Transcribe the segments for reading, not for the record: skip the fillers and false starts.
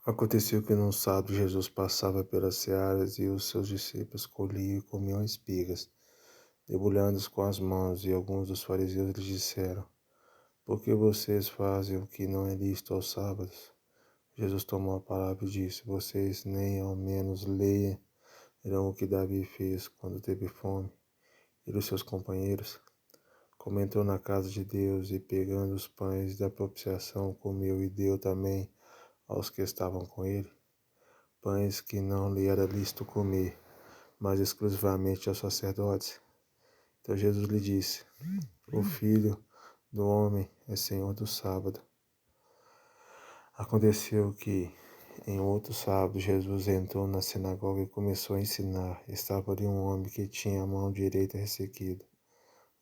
Aconteceu que num sábado Jesus passava pelas searas e os seus discípulos colhiam e comiam espigas, debulhando-as com as mãos, e alguns dos fariseus lhes disseram: Por que vocês fazem o que não é lícito aos sábados? Jesus tomou a palavra e disse: Vocês nem ao menos leem o que Davi fez quando teve fome, ele e os seus companheiros. Como entrou na casa de Deus e, pegando os pães da propiciação, comeu e deu também aos que estavam com ele, pães que não lhe era lícito comer, mas exclusivamente aos sacerdotes. Então Jesus lhe disse: O Filho do Homem é Senhor do sábado. Aconteceu que, em outro sábado, Jesus entrou na sinagoga e começou a ensinar. Estava ali um homem que tinha a mão direita ressequida.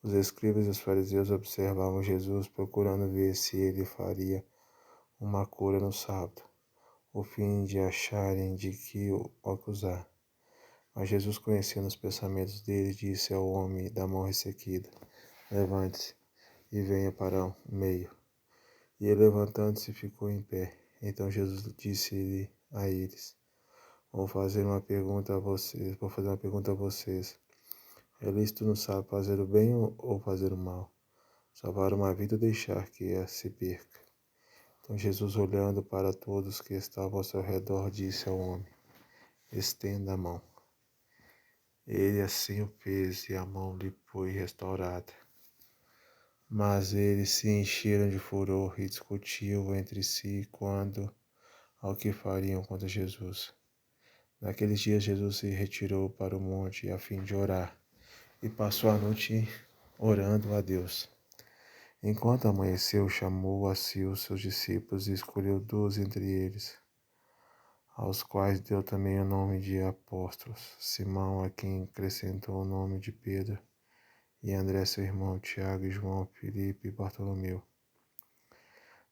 Os escribas e os fariseus observavam Jesus, procurando ver se ele faria uma cura no sábado, o fim de acharem de que o acusar. Mas Jesus, conhecendo os pensamentos deles, disse ao homem da mão ressequida: Levante-se e venha para o meio. E ele, levantando-se, ficou em pé. Então Jesus disse a eles: Vou fazer uma pergunta a vocês. É lícito no sábado fazer o bem ou fazer o mal? Salvar uma vida ou deixar que ela se perca? Então Jesus, olhando para todos que estavam ao seu redor, disse ao homem: Estenda a mão. Ele assim o fez, e a mão lhe foi restaurada. Mas eles se encheram de furor e discutiam entre si quanto ao que fariam contra Jesus. Naqueles dias Jesus se retirou para o monte a fim de orar, e passou a noite orando a Deus. Enquanto amanheceu, chamou a si os seus discípulos e escolheu 12 entre eles, aos quais deu também o nome de apóstolos: Simão, a quem acrescentou o nome de Pedro, e André seu irmão, Tiago e João, Filipe e Bartolomeu,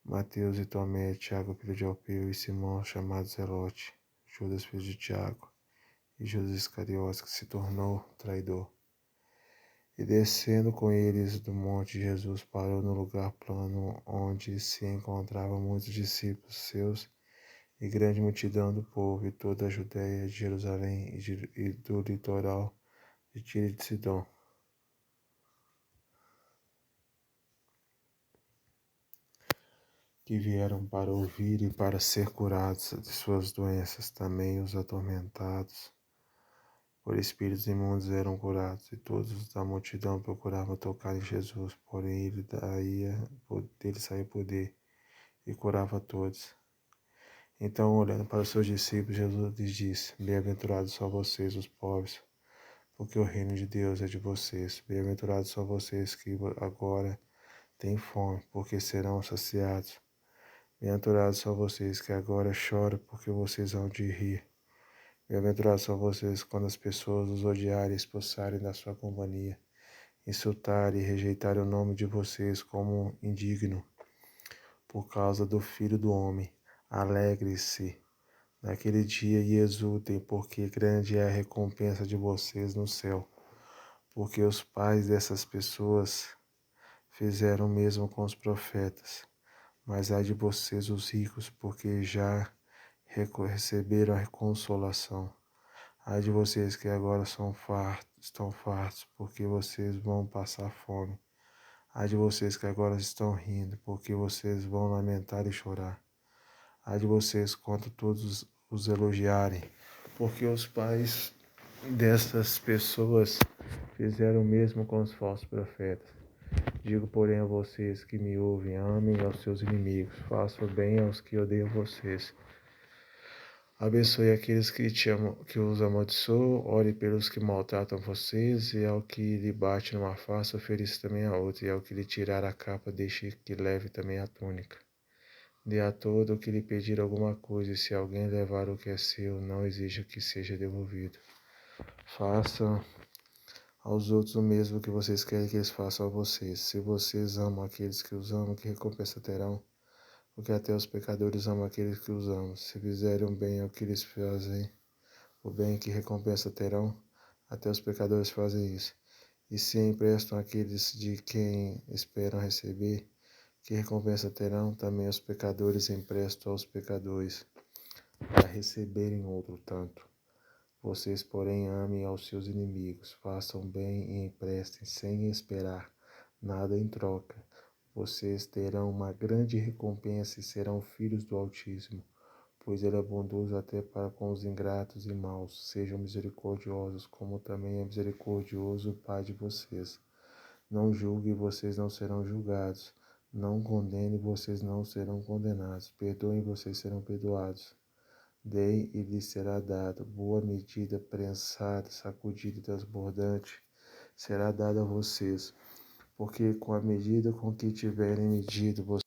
Mateus e Tomé, Tiago filho de Alfeu e Simão chamado Zelote, Judas filho de Tiago e Judas Iscariotes, que se tornou traidor. E descendo com eles do monte, Jesus parou no lugar plano onde se encontravam muitos discípulos seus e grande multidão do povo, e toda a Judéia, de Jerusalém e do litoral de Tiro e de Sidom, que vieram para ouvir e para ser curados de suas doenças. Também os atormentados por espíritos imundos eram curados, e todos da multidão procuravam tocar em Jesus, porém dele saía poder e curava todos. Então, olhando para os seus discípulos, Jesus lhes disse: Bem-aventurados são vocês, os pobres, porque o reino de Deus é de vocês. Bem-aventurados são vocês que agora têm fome, porque serão saciados. Bem-aventurados são vocês que agora choram, porque vocês hão de rir. Bem-aventurados são vocês quando as pessoas os odiarem e expulsarem da sua companhia, insultarem e rejeitarem o nome de vocês como indigno, por causa do Filho do Homem. Alegre-se naquele dia e exultem, porque grande é a recompensa de vocês no céu, porque os pais dessas pessoas fizeram o mesmo com os profetas. Mas ai de vocês, os ricos, porque já receberam a consolação. Ai de vocês que agora estão fartos, porque vocês vão passar fome. Ai de vocês que agora estão rindo, porque vocês vão lamentar e chorar. Ai de vocês quando todos os elogiarem, porque os pais dessas pessoas fizeram o mesmo com os falsos profetas. Digo, porém, a vocês que me ouvem: amem aos seus inimigos, façam bem aos que odeiam vocês. Abençoe aqueles que que os amaldiçoam, ore pelos que maltratam vocês, e ao que lhe bate numa face, ofereça também a outra, e ao que lhe tirar a capa, deixe que leve também a túnica. Dê a todo o que lhe pedir alguma coisa, e se alguém levar o que é seu, não exija que seja devolvido. Façam aos outros o mesmo que vocês querem que eles façam a vocês. Se vocês amam aqueles que os amam, que recompensa terão? Porque até os pecadores amam aqueles que os amam. Se fizerem o bem ao que lhes fazem, o bem que recompensa terão? Até os pecadores fazem isso. E se emprestam àqueles de quem esperam receber, que recompensa terão? Também os pecadores emprestam aos pecadores. para receberem outro tanto. Vocês, porém, amem aos seus inimigos, façam bem e emprestem sem esperar nada em troca. Vocês terão uma grande recompensa e serão filhos do Altíssimo, pois ele é bondoso até para com os ingratos e maus. Sejam misericordiosos, como também é misericordioso o Pai de vocês. Não julguem e vocês não serão julgados. Não condenem e vocês não serão condenados. Perdoem e vocês serão perdoados. Deem e lhes será dado. Boa medida, prensada, sacudida e transbordante será dada a vocês. Porque com a medida com que tiverem medido, vocês...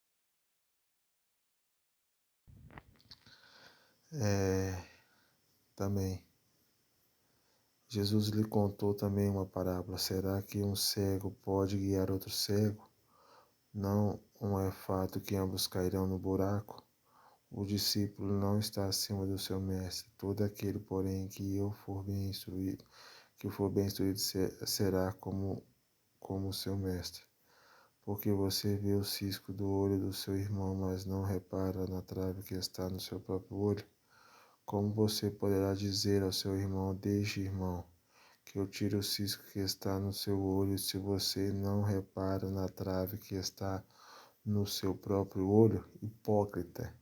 Também. Jesus lhe contou também uma parábola. Será que um cego pode guiar outro cego? Não é fato que ambos cairão no buraco? O discípulo não está acima do seu mestre. Todo aquele, porém, que for bem instruído será como seu mestre. Porque você vê o cisco do olho do seu irmão, mas não repara na trave que está no seu próprio olho? Como você poderá dizer ao seu irmão: deixe, irmão, que eu tire o cisco que está no seu olho, se você não repara na trave que está no seu próprio olho? Hipócrita!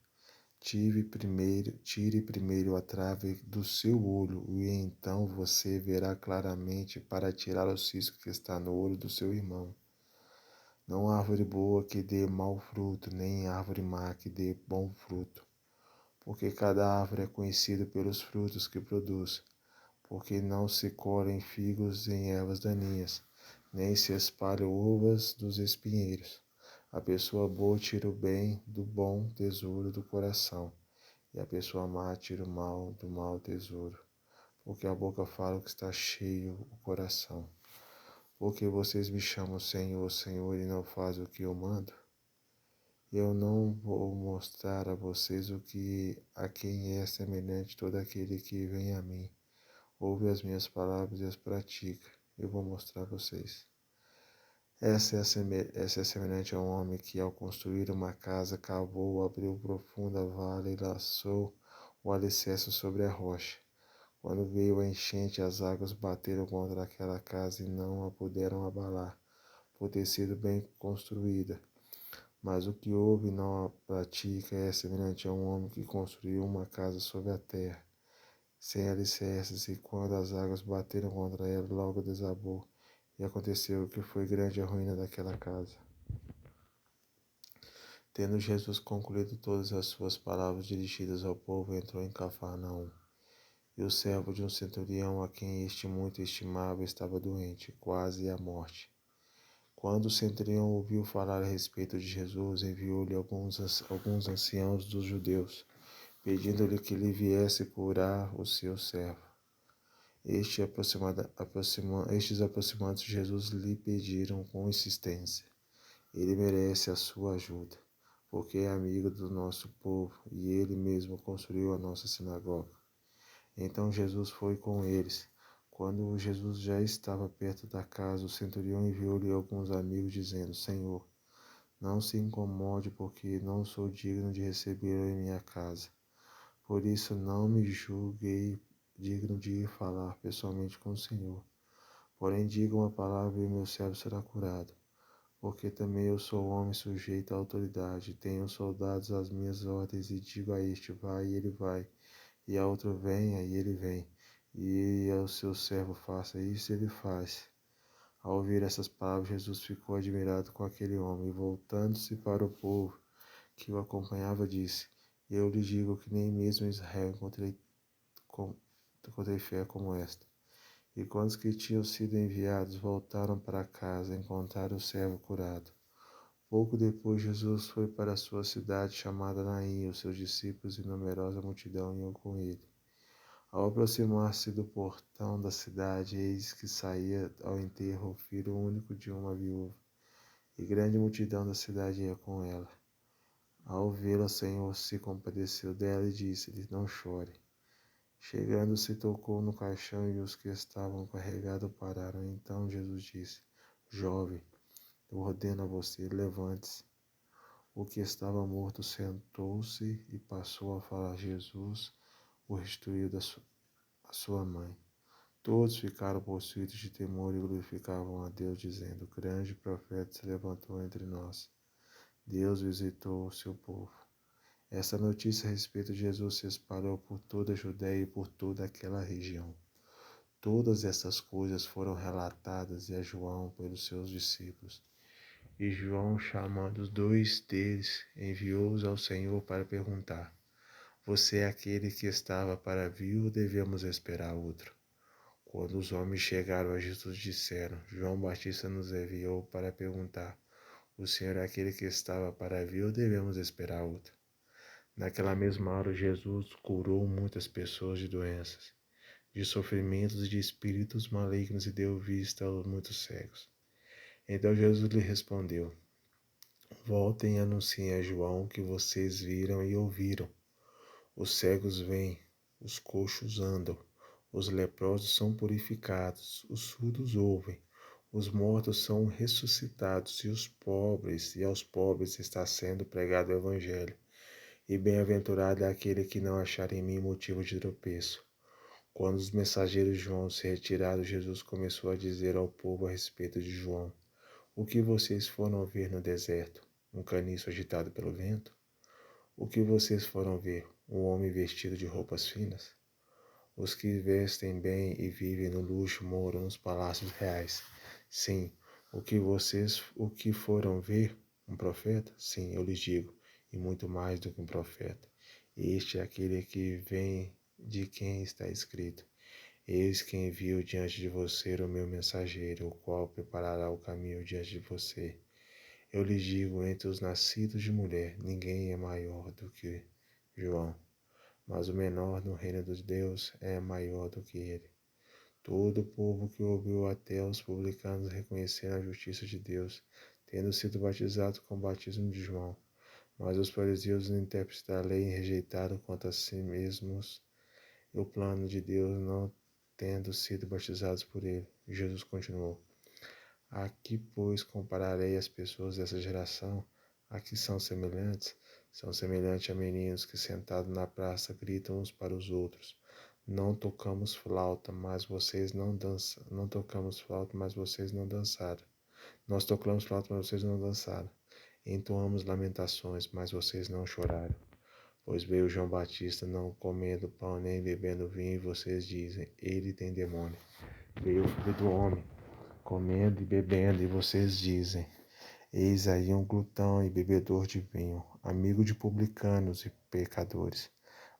Tire primeiro a trave do seu olho, e então você verá claramente para tirar o cisco que está no olho do seu irmão. Não há árvore boa que dê mau fruto, nem árvore má que dê bom fruto. Porque cada árvore é conhecida pelos frutos que produz. Porque não se colhem figos em ervas daninhas, nem se espalham uvas dos espinheiros. A pessoa boa tira o bem do bom tesouro do coração, e a pessoa má tira o mal do mau tesouro. Porque a boca fala o que está cheio o coração. Porque vocês me chamam Senhor, Senhor, e não fazem o que eu mando? Eu não vou mostrar a vocês a quem é semelhante todo aquele que vem a mim. Ouve as minhas palavras e as pratica. Eu vou mostrar a vocês. Essa é semelhante a um homem que, ao construir uma casa, cavou, abriu profunda vala e lançou o alicerce sobre a rocha. Quando veio a enchente, as águas bateram contra aquela casa e não a puderam abalar, por ter sido bem construída. Mas o que ouve e não a pratica é semelhante a um homem que construiu uma casa sobre a terra, sem alicerces, e quando as águas bateram contra ela, logo desabou. E aconteceu que foi grande a ruína daquela casa. Tendo Jesus concluído todas as suas palavras dirigidas ao povo, entrou em Cafarnaum. E o servo de um centurião, a quem este muito estimava, estava doente, quase à morte. Quando o centurião ouviu falar a respeito de Jesus, enviou-lhe alguns anciãos dos judeus, pedindo-lhe que lhe viesse curar o seu servo. Estes aproximando-se de Jesus lhe pediram com insistência: ele merece a sua ajuda, porque é amigo do nosso povo e ele mesmo construiu a nossa sinagoga. Então Jesus foi com eles. Quando Jesus já estava perto da casa, o centurião enviou-lhe alguns amigos, dizendo: Senhor, não se incomode, porque não sou digno de recebê-lo em minha casa. Por isso não me julguei digno de ir falar pessoalmente com o Senhor. Porém, diga uma palavra e o meu servo será curado. Porque também eu sou homem sujeito à autoridade, tenho soldados às minhas ordens, e digo a este: vai, e ele vai, e a outro: venha, e ele vem, e ao seu servo: faça isso, e ele faz. Ao ouvir essas palavras, Jesus ficou admirado com aquele homem, e voltando-se para o povo que o acompanhava, disse: eu lhe digo que nem mesmo em Israel encontrei fé como esta. E quando os que tinham sido enviados voltaram para casa, encontraram o servo curado. Pouco depois, Jesus foi para a sua cidade chamada Naim, e os seus discípulos e numerosa multidão iam com ele. Ao aproximar-se do portão da cidade, eis que saía ao enterro o filho único de uma viúva, e grande multidão da cidade ia com ela. Ao vê-la, o Senhor se compadeceu dela e disse-lhe: não chore. Chegando-se, tocou no caixão, e os que estavam carregados pararam. Então Jesus disse: jovem, eu ordeno a você, levante-se. O que estava morto sentou-se e passou a falar. Jesus o restituiu a sua mãe. Todos ficaram possuídos de temor e glorificavam a Deus, dizendo: Grande profeta se levantou entre nós. Deus visitou o seu povo. Essa notícia a respeito de Jesus se espalhou por toda a Judéia e por toda aquela região. Todas essas coisas foram relatadas a João pelos seus discípulos. E João, chamando os 2 deles, enviou-os ao Senhor para perguntar: Você é aquele que estava para vir ou devemos esperar outro? Quando os homens chegaram a Jesus, disseram: João Batista nos enviou para perguntar: O Senhor é aquele que estava para vir ou devemos esperar outro? Naquela mesma hora, Jesus curou muitas pessoas de doenças, de sofrimentos e de espíritos malignos e deu vista aos muitos cegos. Então Jesus lhe respondeu: Voltem e anunciem a João o que vocês viram e ouviram. Os cegos veem, os coxos andam, os leprosos são purificados, os surdos ouvem, os mortos são ressuscitados e aos pobres está sendo pregado o Evangelho. E bem-aventurado é aquele que não achar em mim motivo de tropeço. Quando os mensageiros de João se retiraram, Jesus começou a dizer ao povo a respeito de João: O que vocês foram ver no deserto? Um caniço agitado pelo vento? O que vocês foram ver? Um homem vestido de roupas finas? Os que vestem bem e vivem no luxo moram nos palácios reais. Sim, o que foram ver? Um profeta? Sim, eu lhes digo, e muito mais do que um profeta. Este é aquele que vem de quem está escrito: Eis que envio diante de você o meu mensageiro, o qual preparará o caminho diante de você. Eu lhes digo, entre os nascidos de mulher, ninguém é maior do que João, mas o menor no reino dos Deus é maior do que ele. Todo o povo que ouviu até os publicanos reconheceram a justiça de Deus, tendo sido batizados com o batismo de João. Mas os fariseus e os intérpretes da lei rejeitaram quanto a si mesmos o plano de Deus, não tendo sido batizados por ele. Jesus continuou: A que, pois, compararei as pessoas dessa geração? A que são semelhantes? São semelhantes a meninos que, sentados na praça, gritam uns para os outros: Não tocamos flauta, mas vocês não dançam. Não tocamos flauta, mas vocês não dançaram. Nós tocamos flauta, mas vocês não dançaram. Entoamos lamentações, mas vocês não choraram. Pois veio João Batista não comendo pão nem bebendo vinho, e vocês dizem: Ele tem demônio. Veio o Filho do Homem comendo e bebendo, e vocês dizem: Eis aí um glutão e bebedor de vinho, amigo de publicanos e pecadores.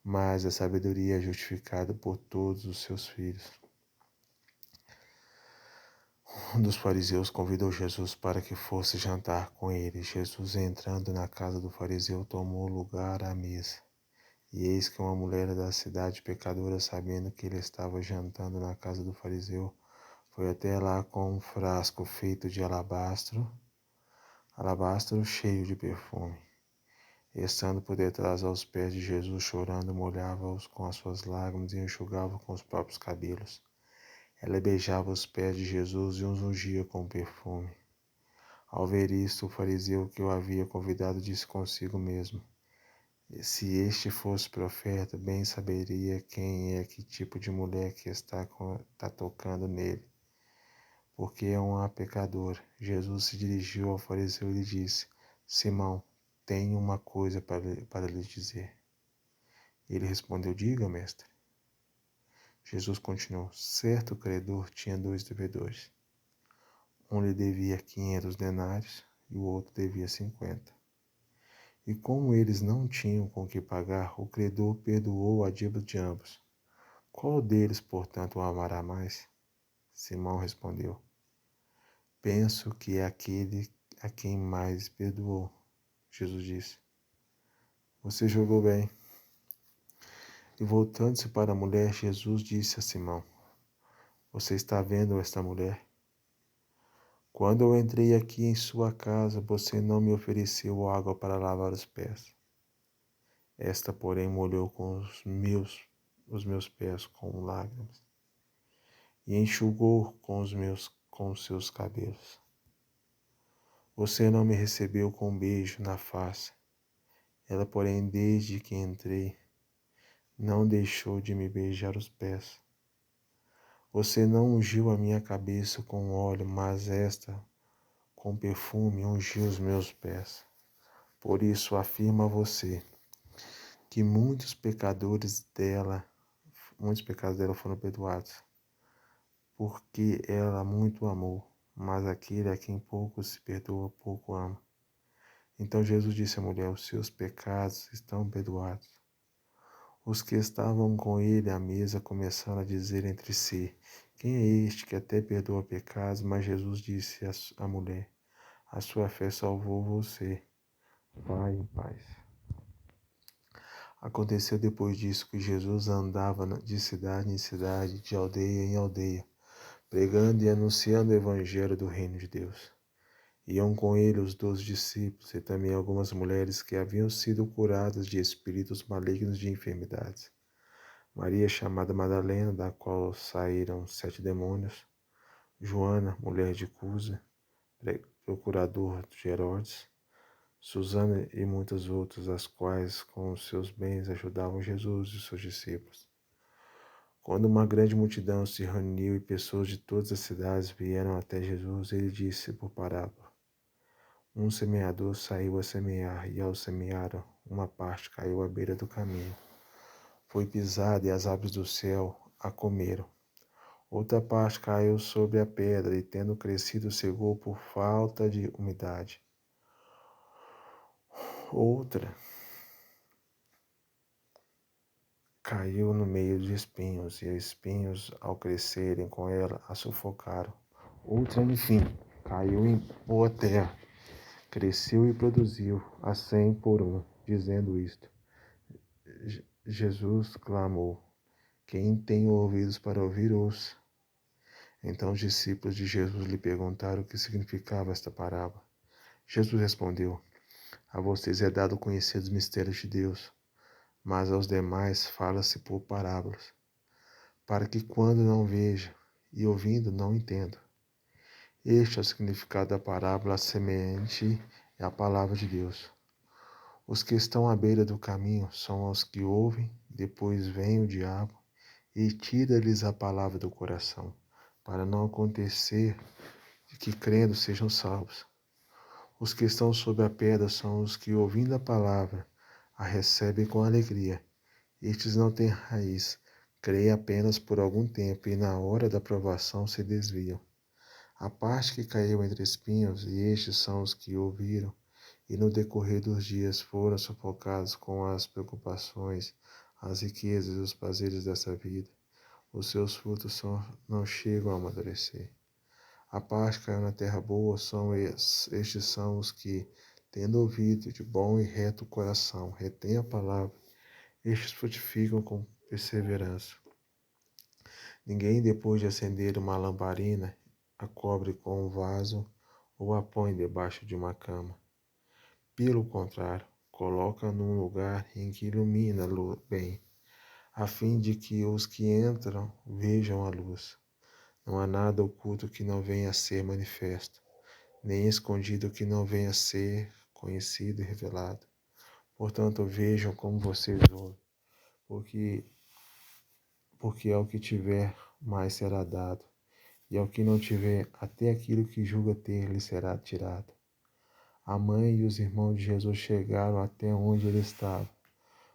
Mas a sabedoria é justificada por todos os seus filhos. Um dos fariseus convidou Jesus para que fosse jantar com ele. Jesus, entrando na casa do fariseu, tomou lugar à mesa. E eis que uma mulher da cidade pecadora, sabendo que ele estava jantando na casa do fariseu, foi até lá com um frasco feito de alabastro cheio de perfume. Estando por detrás aos pés de Jesus, chorando, molhava-os com as suas lágrimas e enxugava com os próprios cabelos. Ela beijava os pés de Jesus e os ungia com perfume. Ao ver isto, o fariseu que o havia convidado disse consigo mesmo: Se este fosse profeta, bem saberia quem é, que tipo de mulher que está tocando nele, porque é uma pecadora. Jesus se dirigiu ao fariseu e lhe disse: Simão, tenho uma coisa para lhe dizer. Ele respondeu: Diga, mestre. Jesus continuou: Certo credor tinha 2 devedores. Um lhe devia 500 denários e o outro devia 50. E como eles não tinham com que pagar, o credor perdoou a dívida de ambos. Qual deles, portanto, o amará mais? Simão respondeu: Penso que é aquele a quem mais perdoou. Jesus disse: Você julgou bem. E voltando-se para a mulher, Jesus disse a Simão: Você está vendo esta mulher? Quando eu entrei aqui em sua casa, você não me ofereceu água para lavar os pés. Esta, porém, molhou com os meus pés com lágrimas e enxugou com os seus cabelos. Você não me recebeu com um beijo na face. Ela, porém, desde que entrei, não deixou de me beijar os pés. Você não ungiu a minha cabeça com óleo, mas esta, com perfume, ungiu os meus pés. Por isso afirmo a você que muitos pecados dela foram perdoados, porque ela muito amou, mas aquele a quem pouco se perdoa, pouco ama. Então Jesus disse à mulher: os seus pecados estão perdoados. Os que estavam com ele à mesa começaram a dizer entre si: quem é este que até perdoa pecados? Mas Jesus disse à mulher: a sua fé salvou você. Vai em paz. Aconteceu depois disso que Jesus andava de cidade em cidade, de aldeia em aldeia, pregando e anunciando o evangelho do reino de Deus. Iam com ele os 12 discípulos e também algumas mulheres que haviam sido curadas de espíritos malignos de enfermidades. Maria, chamada Madalena, da qual saíram 7 demônios. Joana, mulher de Cusa, procurador de Herodes. Susana e muitas outras, as quais com os seus bens ajudavam Jesus e seus discípulos. Quando uma grande multidão se reuniu e pessoas de todas as cidades vieram até Jesus, ele disse por parábola: um semeador saiu a semear, e ao semear, uma parte caiu à beira do caminho. Foi pisada e as aves do céu a comeram. Outra parte caiu sobre a pedra e, tendo crescido, secou por falta de umidade. Outra caiu no meio de espinhos, e os espinhos, ao crescerem com ela, a sufocaram. Outra, enfim, caiu em boa terra, cresceu e produziu a 100 por um. Dizendo isto, Jesus clamou: quem tem ouvidos para ouvir, ouça. Então os discípulos de Jesus lhe perguntaram o que significava esta parábola. Jesus respondeu: a vocês é dado conhecer os mistérios de Deus, mas aos demais fala-se por parábolas, para que quando não veja e ouvindo não entenda. Este é o significado da parábola. A semente é a palavra de Deus. Os que estão à beira do caminho são os que ouvem, depois vem o diabo e tira-lhes a palavra do coração, para não acontecer de que crendo sejam salvos. Os que estão sob a pedra são os que, ouvindo a palavra, a recebem com alegria. Estes não têm raiz, creem apenas por algum tempo e na hora da provação se desviam. A parte que caiu entre espinhos, e estes são os que ouviram, e no decorrer dos dias foram sufocados com as preocupações, as riquezas e os prazeres dessa vida. Os seus frutos não chegam a amadurecer. A parte que caiu na terra boa estes são os que, tendo ouvido de bom e reto coração, retêm a palavra. Estes frutificam com perseverança. Ninguém, depois de acender uma lamparina, a cobre com um vaso ou a põe debaixo de uma cama. Pelo contrário, coloca num lugar em que ilumina bem, a fim de que os que entram vejam a luz. Não há nada oculto que não venha a ser manifesto, nem escondido que não venha a ser conhecido e revelado. Portanto, vejam como vocês ouvem, porque ao que tiver, mais será dado, e ao que não tiver, até aquilo que julga ter lhe será tirado. A mãe e os irmãos de Jesus chegaram até onde ele estava,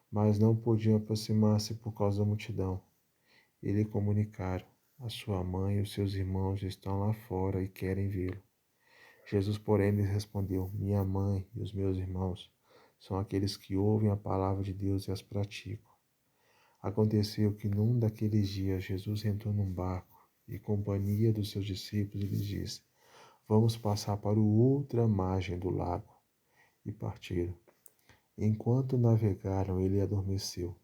mas não podiam aproximar-se por causa da multidão. E lhe comunicaram: a sua mãe e os seus irmãos estão lá fora e querem vê-lo. Jesus, porém, lhes respondeu: minha mãe e os meus irmãos são aqueles que ouvem a palavra de Deus e as praticam. Aconteceu que num daqueles dias Jesus entrou num barco e companhia dos seus discípulos e lhes disse: vamos passar para outra margem do lago. E partiram. Enquanto navegaram, ele adormeceu.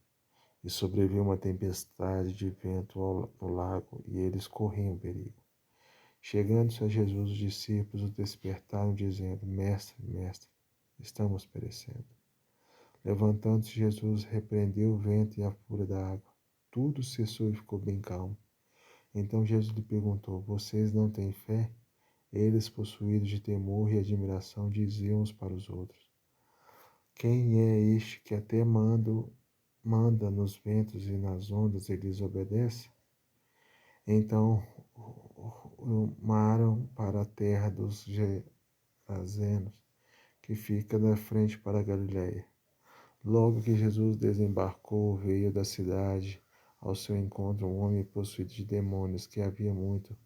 E sobreveio uma tempestade de vento no lago, e eles corriam perigo. Chegando-se a Jesus, os discípulos o despertaram, dizendo: mestre, mestre, estamos perecendo. Levantando-se, Jesus repreendeu o vento e a fúria da água. Tudo cessou e ficou bem calmo. Então Jesus lhe perguntou: vocês não têm fé? Eles, possuídos de temor e admiração, diziam uns para os outros: quem é este que até manda nos ventos e nas ondas, eles obedecem? Então rumaram para a terra dos Gerazenos, que fica na frente para a Galiléia. Logo que Jesus desembarcou, veio da cidade ao seu encontro um homem possuído de demônios, que havia muito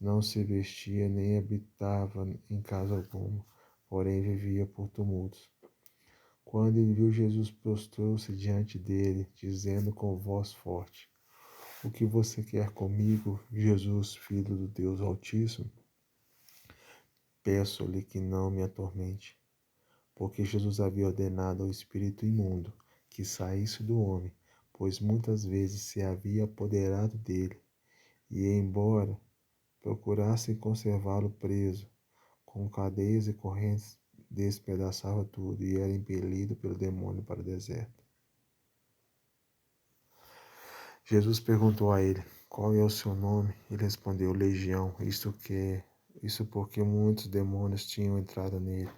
não se vestia nem habitava em casa alguma, porém vivia por tumultos. Quando ele viu Jesus, prostrou-se diante dele, dizendo com voz forte: O que você quer comigo, Jesus, filho do Deus Altíssimo? Peço-lhe que não me atormente. Porque Jesus havia ordenado ao espírito imundo que saísse do homem, pois muitas vezes se havia apoderado dele, e embora procurassem conservá-lo preso, com cadeias e correntes, despedaçava tudo e era impelido pelo demônio para o deserto. Jesus perguntou a ele: Qual é o seu nome? Ele respondeu: Legião, isso porque muitos demônios tinham entrado nele.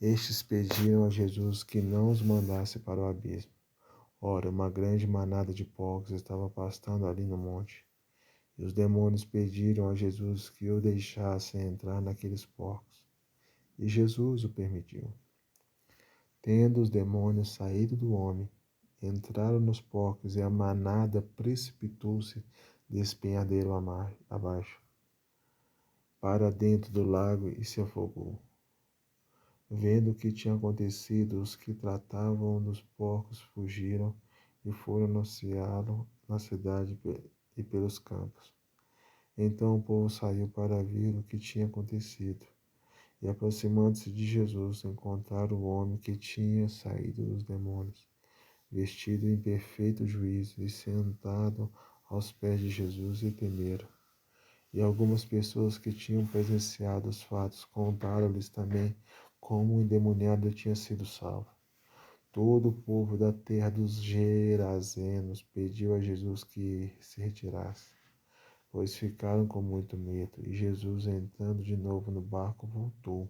Estes pediram a Jesus que não os mandasse para o abismo. Ora, uma grande manada de porcos estava pastando ali no monte. E os demônios pediram a Jesus que o deixasse entrar naqueles porcos. E Jesus o permitiu. Tendo os demônios saído do homem, entraram nos porcos e a manada precipitou-se despenhadeiro abaixo, para dentro do lago e se afogou. Vendo o que tinha acontecido, os que tratavam dos porcos fugiram e foram anunciá-lo na cidade e pelos campos. Então o povo saiu para ver o que tinha acontecido. E aproximando-se de Jesus, encontraram o homem que tinha saído dos demônios, vestido em perfeito juízo e sentado aos pés de Jesus, e temeram. E algumas pessoas que tinham presenciado os fatos contaram-lhes também como o endemoniado tinha sido salvo. Todo o povo da terra dos Gerazenos pediu a Jesus que se retirasse, pois ficaram com muito medo. E Jesus, entrando de novo no barco, voltou.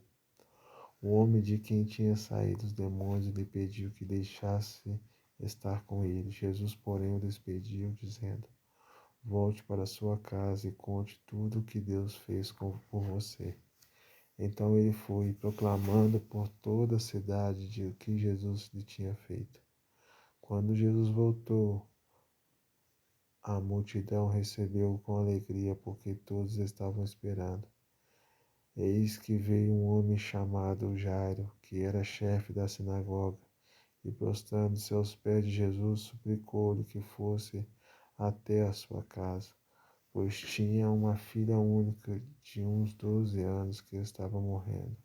O homem de quem tinha saído os demônios lhe pediu que deixasse estar com ele. Jesus, porém, o despediu, dizendo: Volte para sua casa e conte tudo o que Deus fez por você. Então ele foi, proclamando por toda a cidade de o que Jesus lhe tinha feito. Quando Jesus voltou, a multidão recebeu-o com alegria, porque todos estavam esperando. Eis que veio um homem chamado Jairo, que era chefe da sinagoga, e prostrando-se aos pés de Jesus, suplicou-lhe que fosse até a sua casa, pois tinha uma filha única de uns 12 anos que estava morrendo.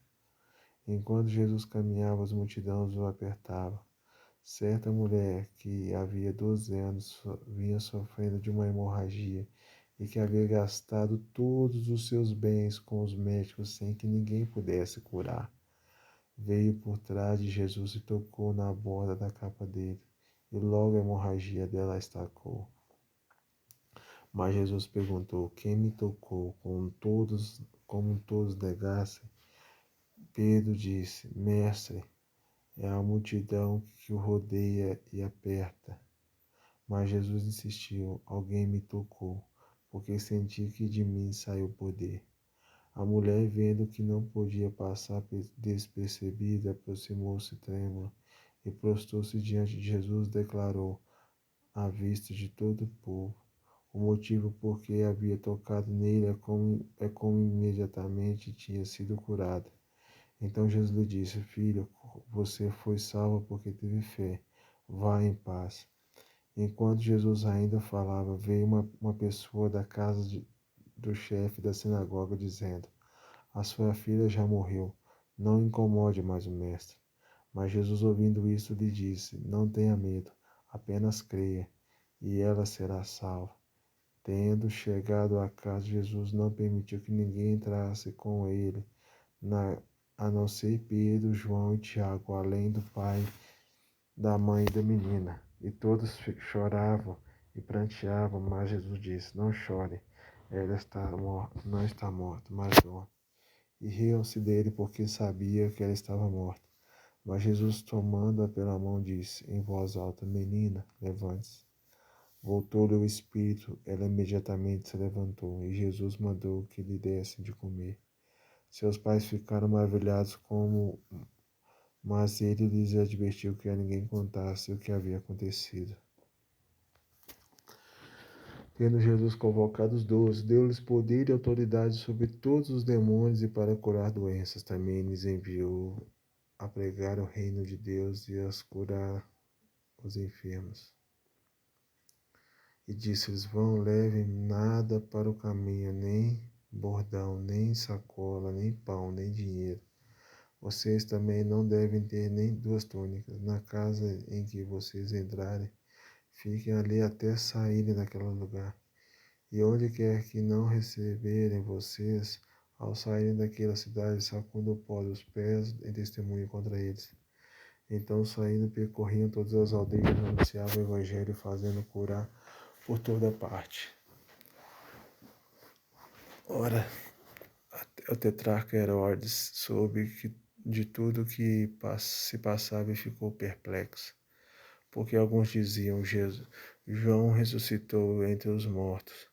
Enquanto Jesus caminhava, as multidões o apertavam. Certa mulher que havia 12 anos vinha sofrendo de uma hemorragia e que havia gastado todos os seus bens com os médicos sem que ninguém pudesse curar, veio por trás de Jesus e tocou na borda da capa dele, e logo a hemorragia dela estacou. Mas Jesus perguntou: Quem me tocou? Como todos negassem, Pedro disse: Mestre, é a multidão que o rodeia e aperta. Mas Jesus insistiu: Alguém me tocou, porque senti que de mim saiu poder. A mulher, vendo que não podia passar despercebida, aproximou-se trêmula e prostrou-se diante de Jesus, declarou, à vista de todo o povo, o motivo por que havia tocado nele é como imediatamente tinha sido curada. Então Jesus lhe disse: Filha, você foi salva porque teve fé. Vá em paz. Enquanto Jesus ainda falava, veio uma pessoa da casa do chefe da sinagoga, dizendo: A sua filha já morreu. Não incomode mais o mestre. Mas Jesus, ouvindo isso, lhe disse: Não tenha medo, apenas creia, e ela será salva. Tendo chegado à casa, Jesus não permitiu que ninguém entrasse com ele, a não ser Pedro, João e Tiago, além do pai, da mãe e da menina. E todos choravam e pranteavam, mas Jesus disse: Não chore, ela não está morta, mas dorme. E riam-se dele porque sabia que ela estava morta. Mas Jesus, tomando-a pela mão, disse em voz alta: Menina, levante-se. Voltou-lhe o espírito, ela imediatamente se levantou, e Jesus mandou que lhe dessem de comer. Seus pais ficaram maravilhados mas ele lhes advertiu que a ninguém contasse o que havia acontecido. Tendo Jesus convocado os 12, deu-lhes poder e autoridade sobre todos os demônios e para curar doenças. Também lhes enviou a pregar o reino de Deus e a curar os enfermos. E disse-lhes: Vão, levem nada para o caminho, nem bordão, nem sacola, nem pão, nem dinheiro. Vocês também não devem ter nem duas túnicas. Na casa em que vocês entrarem, fiquem ali até saírem daquele lugar. E onde quer que não receberem vocês, ao saírem daquela cidade, sacudam o pó dos pés em testemunho contra eles. Então, saindo, percorriam todas as aldeias, anunciavam o evangelho, fazendo curar por toda parte. Ora, o tetrarca Herodes soube de tudo que se passava e ficou perplexo, porque alguns diziam: João ressuscitou entre os mortos,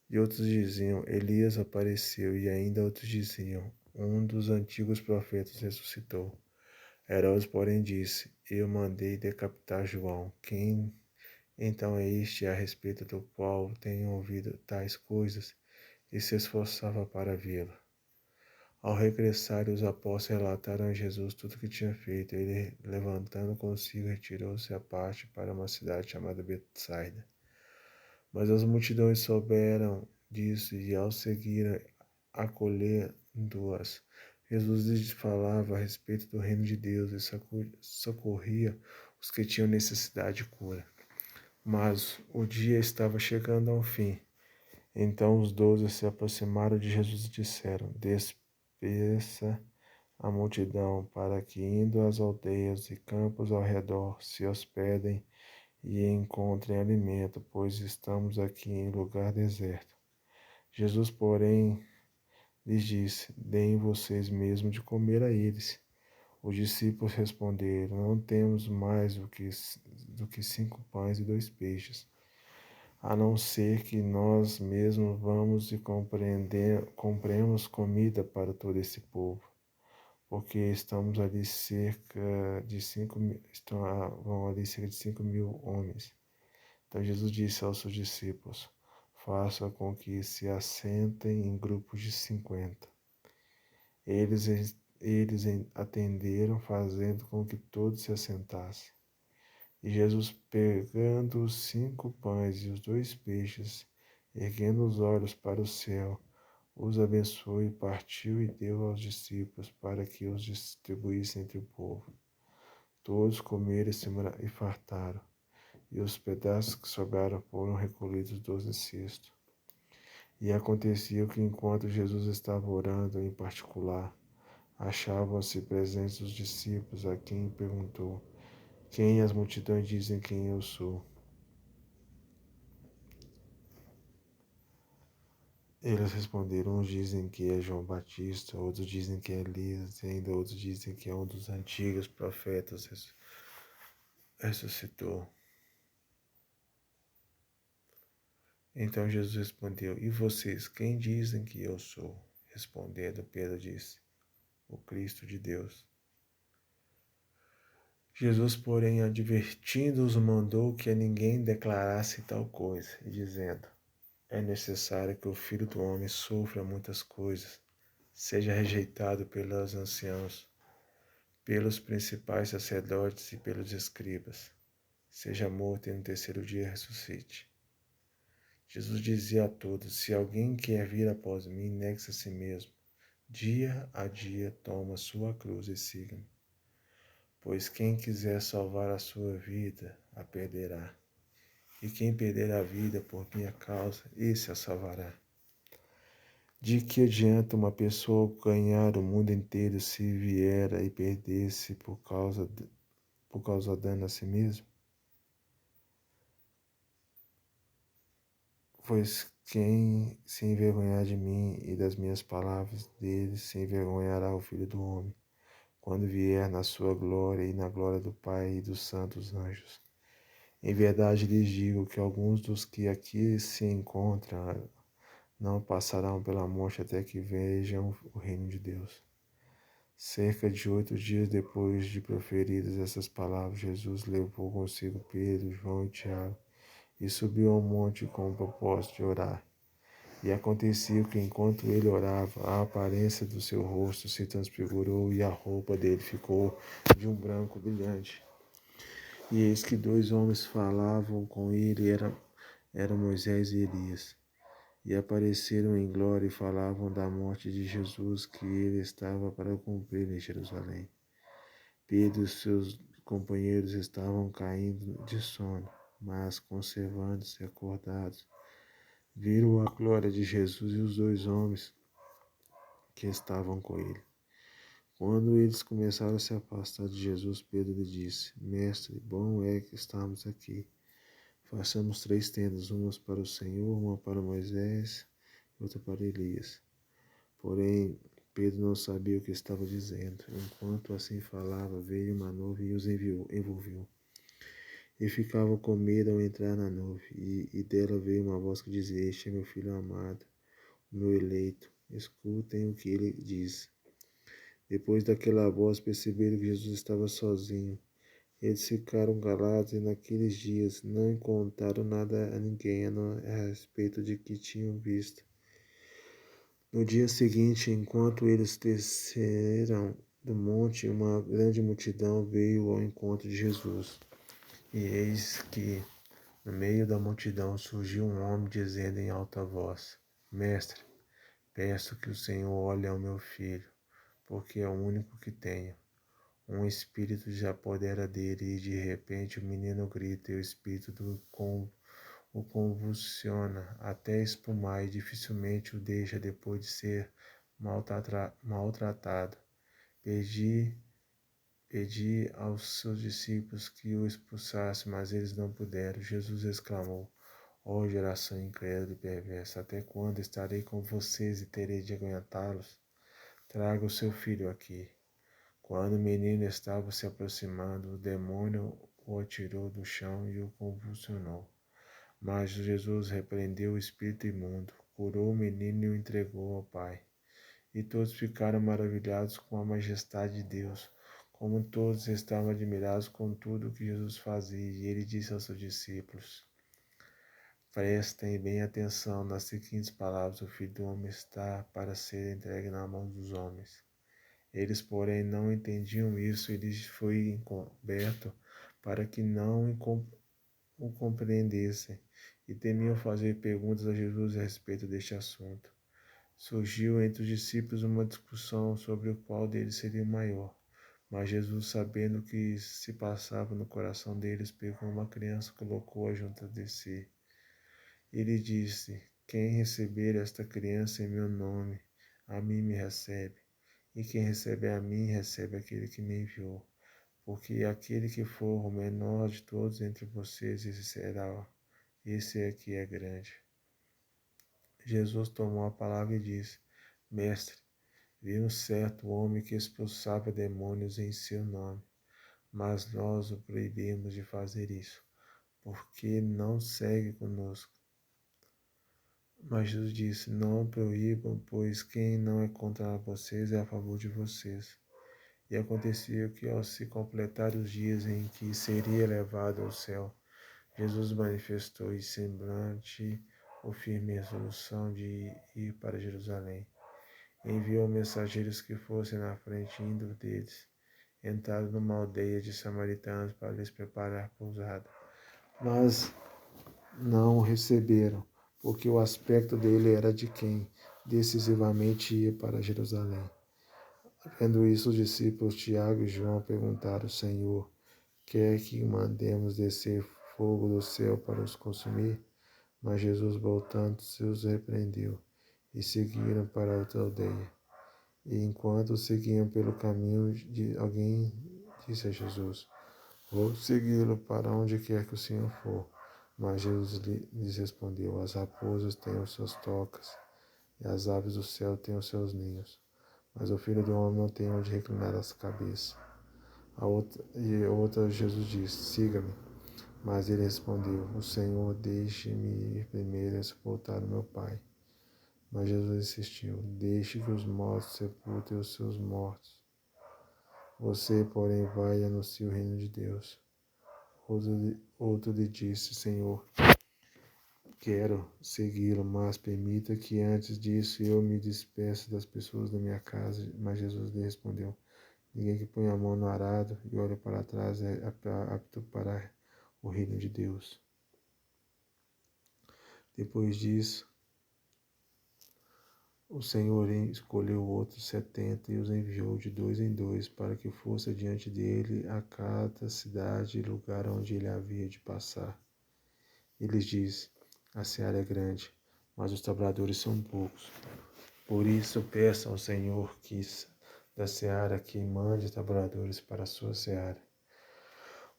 e outros diziam: Elias apareceu, e ainda outros diziam: um dos antigos profetas ressuscitou. Herodes, porém, disse: Eu mandei decapitar João. Quem então é este a respeito do qual tenho ouvido tais coisas? E se esforçava para vê-lo. Ao regressarem, os apóstolos relataram a Jesus tudo o que tinha feito. Ele, levantando consigo, retirou-se à parte para uma cidade chamada Betsaida. Mas as multidões souberam disso e, ao seguirem, acolhendo-as, Jesus lhes falava a respeito do reino de Deus e socorria os que tinham necessidade de cura. Mas o dia estava chegando ao fim. Então os 12 se aproximaram de Jesus e disseram: Despeça a multidão, para que, indo às aldeias e campos ao redor, se hospedem e encontrem alimento, pois estamos aqui em lugar deserto. Jesus, porém, lhes disse: Deem vocês mesmos de comer a eles. Os discípulos responderam: Não temos mais do que 5 pães e 2 peixes, a não ser que nós mesmos vamos e compremos comida para todo esse povo, porque estamos ali cerca de 5.000, vão ali cerca de 5.000 homens. Então Jesus disse aos seus discípulos: Faça com que se assentem em grupos de 50. Eles atenderam, fazendo com que todos se assentassem. E Jesus, pegando os 5 pães e os 2 peixes, erguendo os olhos para o céu, os abençoou e partiu e deu aos discípulos para que os distribuíssem entre o povo. Todos comeram e fartaram, e os pedaços que sobraram foram recolhidos 12 cestos. E acontecia que, enquanto Jesus estava orando em particular, achavam-se presentes os discípulos, a quem perguntou: Quem as multidões dizem quem eu sou? Eles responderam: uns dizem que é João Batista, outros dizem que é Elias, e ainda outros dizem que é um dos antigos profetas ressuscitou. Então Jesus respondeu: E vocês, quem dizem que eu sou? Respondendo, Pedro disse: O Cristo de Deus. Jesus, porém, advertindo-os, mandou que a ninguém declarasse tal coisa, e dizendo: É necessário que o Filho do Homem sofra muitas coisas, seja rejeitado pelos anciãos, pelos principais sacerdotes e pelos escribas, seja morto e no terceiro dia ressuscite. Jesus dizia a todos: Se alguém quer vir após mim, negue-se a si mesmo. Dia a dia toma sua cruz e siga-me. Pois quem quiser salvar a sua vida, a perderá. E quem perder a vida por minha causa, esse a salvará. De que adianta uma pessoa ganhar o mundo inteiro se vier e perder-se por causa dano a si mesmo? Pois quem se envergonhar de mim e das minhas palavras, dele se envergonhará o Filho do Homem, quando vier na sua glória e na glória do Pai e dos santos anjos. Em verdade lhes digo que alguns dos que aqui se encontram não passarão pela morte até que vejam o reino de Deus. Cerca de 8 dias depois de proferidas essas palavras, Jesus levou consigo Pedro, João e Tiago e subiu ao monte com o propósito de orar. E acontecia que, enquanto ele orava, a aparência do seu rosto se transfigurou e a roupa dele ficou de um branco brilhante. E eis que 2 homens falavam com ele, eram Moisés e Elias. E apareceram em glória e falavam da morte de Jesus que ele estava para cumprir em Jerusalém. Pedro e seus companheiros estavam caindo de sono, mas conservando-se acordados. Viram a glória de Jesus e os 2 homens que estavam com ele. Quando eles começaram a se afastar de Jesus, Pedro lhe disse: Mestre, bom é que estamos aqui. Façamos 3 tendas, uma para o Senhor, uma para Moisés e outra para Elias. Porém, Pedro não sabia o que estava dizendo. Enquanto assim falava, veio uma nuvem e os envolveu. E ficavam com medo ao entrar na nuvem. E dela veio uma voz que dizia: Este é meu filho amado, o meu eleito. Escutem o que ele diz. Depois daquela voz, perceberam que Jesus estava sozinho. Eles ficaram calados e naqueles dias não contaram nada a ninguém a respeito de que tinham visto. No dia seguinte, enquanto eles desceram do monte, uma grande multidão veio ao encontro de Jesus. E eis que, no meio da multidão, surgiu um homem dizendo em alta voz: Mestre, peço que o Senhor olhe ao meu filho, porque é o único que tenho. Um espírito se apodera dele e de repente o menino grita e o espírito o convulsiona até espumar e dificilmente o deixa depois de ser maltratado. Pedi aos seus discípulos que o expulsassem, mas eles não puderam. Jesus exclamou: Ó geração incrédula e perversa, até quando estarei com vocês e terei de aguentá-los? Traga o seu filho aqui. Quando o menino estava se aproximando, o demônio o atirou do chão e o convulsionou. Mas Jesus repreendeu o espírito imundo, curou o menino e o entregou ao Pai. E todos ficaram maravilhados com a majestade de Deus, como todos estavam admirados com tudo o que Jesus fazia. E ele disse aos seus discípulos: Prestem bem atenção nas seguintes palavras: o Filho do Homem está para ser entregue na mão dos homens. Eles, porém, não entendiam isso e lhes foi encoberto para que não o compreendessem, e temiam fazer perguntas a Jesus a respeito deste assunto. Surgiu entre os discípulos uma discussão sobre o qual deles seria o maior. Mas Jesus, sabendo o que se passava no coração deles, pegou uma criança e colocou-a junto de si. Ele disse: Quem receber esta criança em meu nome, a mim me recebe. E quem recebe a mim, recebe aquele que me enviou. Porque aquele que for o menor de todos entre vocês, esse é que é grande. Jesus tomou a palavra e disse: Mestre, vi um certo homem que expulsava demônios em seu nome, mas nós o proibimos de fazer isso, porque não segue conosco. Mas Jesus disse: Não proíbam, pois quem não é contra vocês é a favor de vocês. E acontecia que, ao se completar os dias em que seria levado ao céu, Jesus manifestou em semblante o firme resolução de ir para Jerusalém. Enviou mensageiros que fossem na frente, indo deles. Entraram numa aldeia de samaritanos para lhes preparar pousada. Mas não o receberam, porque o aspecto dele era de quem decisivamente ia para Jerusalém. Vendo isso, os discípulos Tiago e João perguntaram: Senhor, quer que mandemos descer fogo do céu para os consumir? Mas Jesus, voltando-se, os repreendeu e seguiram para outra aldeia. E enquanto seguiam pelo caminho, alguém disse a Jesus: Vou segui-lo para onde quer que o Senhor for. Mas Jesus lhes respondeu: As raposas têm os seus tocas, e as aves do céu têm os seus ninhos, mas o Filho do Homem não tem onde reclinar a cabeça. A outra Jesus disse, siga-me. Mas ele respondeu, o Senhor, deixe-me ir primeiro a sepultar o meu pai. Mas Jesus insistiu, deixe que os mortos sepultem os seus mortos. Você, porém, vai e anuncie o reino de Deus. Outro lhe disse, Senhor, quero segui-lo, mas permita que antes disso eu me despeça das pessoas da minha casa. Mas Jesus lhe respondeu, ninguém que põe a mão no arado e olha para trás é apto para o reino de Deus. Depois disso, o Senhor escolheu outros 70 e os enviou de 2 em 2 para que fosse diante dele a cada cidade e lugar onde ele havia de passar. Eles disse, a seara é grande, mas os trabalhadores são poucos. Por isso peça ao Senhor da seara que mande trabalhadores para a sua seara.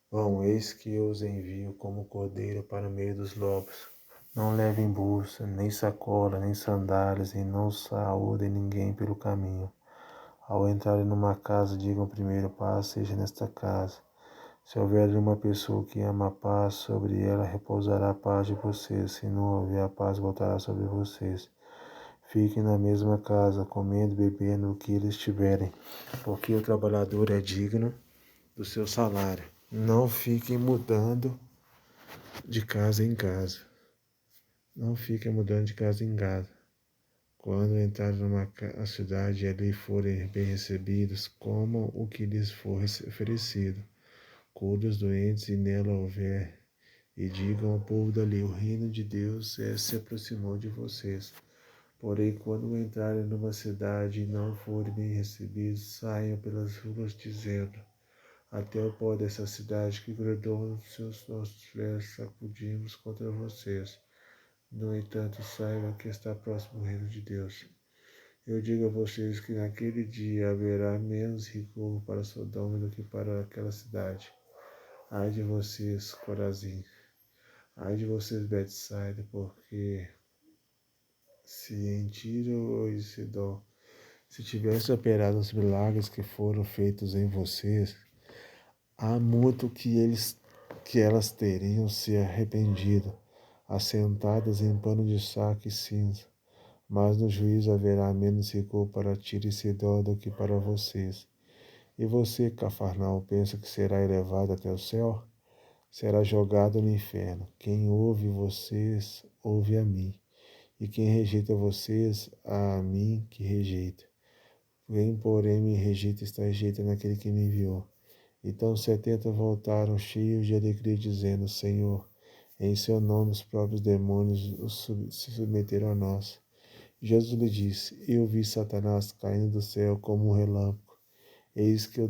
Bom, eis que eu os envio como cordeiro para o meio dos lobos. Não levem bolsa, nem sacola, nem sandálias, e não saúdem ninguém pelo caminho. Ao entrarem numa casa, digam primeiro, paz seja nesta casa. Se houver uma pessoa que ama a paz, sobre ela repousará a paz de vocês. Se não houver, a paz voltará sobre vocês. Fiquem na mesma casa, comendo e bebendo o que eles tiverem, porque o trabalhador é digno do seu salário. Não fiquem mudando de casa em casa. Não fiquem mudando de casa em casa. Quando entrarem numa cidade e ali forem bem recebidos, comam o que lhes for oferecido. Curem os doentes e nela houver, e digam ao povo dali, o reino de Deus se aproximou de vocês. Porém, quando entrarem numa cidade e não forem bem recebidos, saiam pelas ruas dizendo, até o pó dessa cidade que grudou nos seus nossos pés sacudimos contra vocês. No entanto, saibam que está próximo o reino de Deus. Eu digo a vocês que naquele dia haverá menos rigor para Sodoma do que para aquela cidade. Ai de vocês, Corazim! Ai de vocês, Betsaida, porque se em Tiro ou em Sidom se tivesse operado os milagres que foram feitos em vocês, há muito que elas teriam se arrependido, assentadas em pano de saco e cinza. Mas no juízo haverá menos rigor para Tiro e Sidom do que para vocês. E você, Cafarnaum, pensa que será elevado até o céu? Será jogado no inferno. Quem ouve vocês, ouve a mim. E quem rejeita vocês, a mim que rejeita. Quem, porém, me rejeita, está rejeitando aquele que me enviou. Então os 70 voltaram cheios de alegria, dizendo, Senhor, em seu nome os próprios demônios se submeteram a nós. Jesus lhe disse, eu vi Satanás caindo do céu como um relâmpago. Eu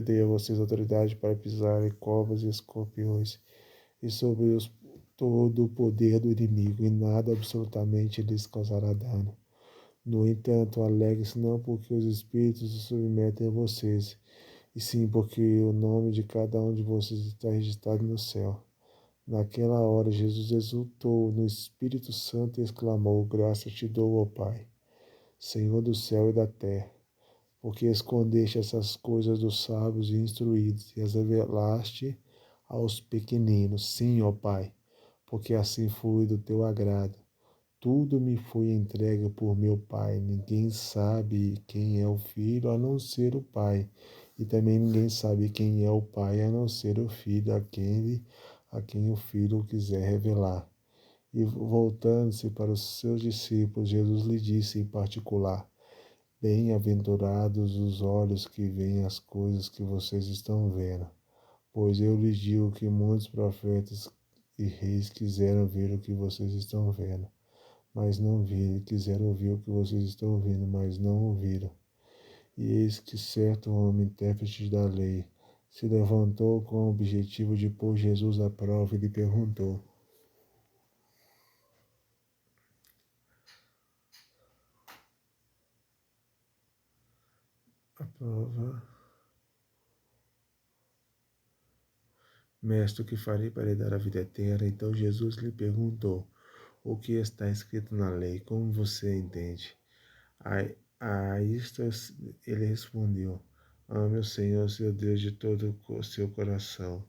dei a vocês autoridade para pisar em cobras e escorpiões, e sobre todo o poder do inimigo, e nada absolutamente lhes causará dano. No entanto, alegre-se não porque os espíritos se submetem a vocês, e sim porque o nome de cada um de vocês está registrado no céu. Naquela hora, Jesus exultou no Espírito Santo e exclamou, graças te dou, ó Pai, Senhor do céu e da terra, porque escondeste essas coisas dos sábios e instruídos e as revelaste aos pequeninos. Sim, ó Pai, porque assim foi do teu agrado. Tudo me foi entregue por meu Pai. Ninguém sabe quem é o Filho a não ser o Pai. E também ninguém sabe quem é o Pai a não ser o Filho, a quem o Filho quiser revelar. E voltando-se para os seus discípulos, Jesus lhe disse em particular, bem-aventurados os olhos que veem as coisas que vocês estão vendo, pois eu lhes digo que muitos profetas e reis quiseram ver o que vocês estão vendo, mas não viram, e quiseram ouvir o que vocês estão ouvindo, mas não ouviram. E eis que certo homem, intérprete da lei, se levantou com o objetivo de pôr Jesus à prova e lhe perguntou, a prova, mestre, o que farei para lhe dar a vida eterna? Então Jesus lhe perguntou, o que está escrito na lei, como você entende? A isto ele respondeu: ame o Senhor seu Deus de todo o seu coração,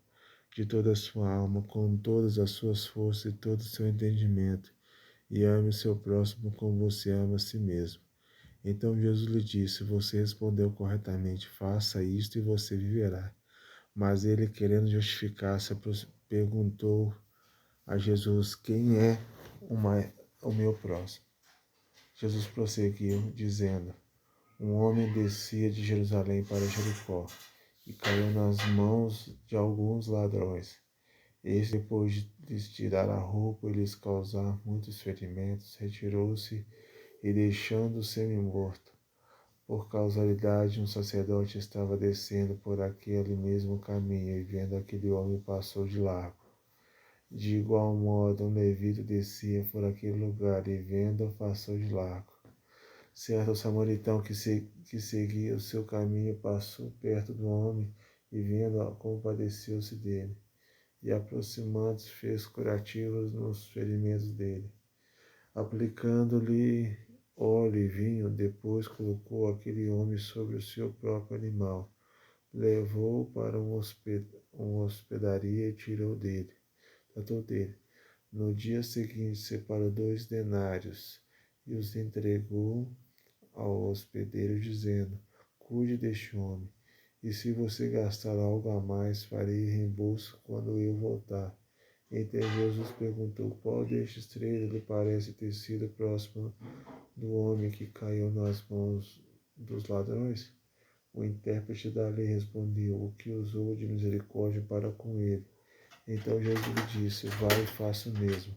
de toda a sua alma, com todas as suas forças e todo o seu entendimento, e ame o seu próximo como você ama a si mesmo. Então Jesus lhe disse: você respondeu corretamente, faça isto e você viverá. Mas ele, querendo justificar-se, perguntou a Jesus: quem é o meu próximo? Jesus prosseguiu, dizendo: um homem descia de Jerusalém para Jericó e caiu nas mãos de alguns ladrões. Este, depois de lhes tirar a roupa e lhes causar muitos ferimentos, retirou-se e, deixando-o semi-morto. Por causalidade, um sacerdote estava descendo por aquele mesmo caminho e, vendo aquele homem, passou de largo. De igual modo, um levita descia por aquele lugar e, vendo-o, passou de largo. Certo samaritano que seguia o seu caminho passou perto do homem e, vendo-o, compadeceu-se dele. E, aproximando-se, fez curativos nos ferimentos dele. Aplicando-lhe óleo e vinho, depois colocou aquele homem sobre o seu próprio animal, levou-o para uma hospedaria e tratou dele. No dia seguinte, separou 2 denários e os entregou ao hospedeiro, dizendo: cuide deste homem, e se você gastar algo a mais, farei reembolso quando eu voltar. Então Jesus perguntou: qual destes 3 lhe parece ter sido próximo do homem que caiu nas mãos dos ladrões? O intérprete da lei respondeu: o que usou de misericórdia para com ele. Então Jesus lhe disse: vai e faça o mesmo.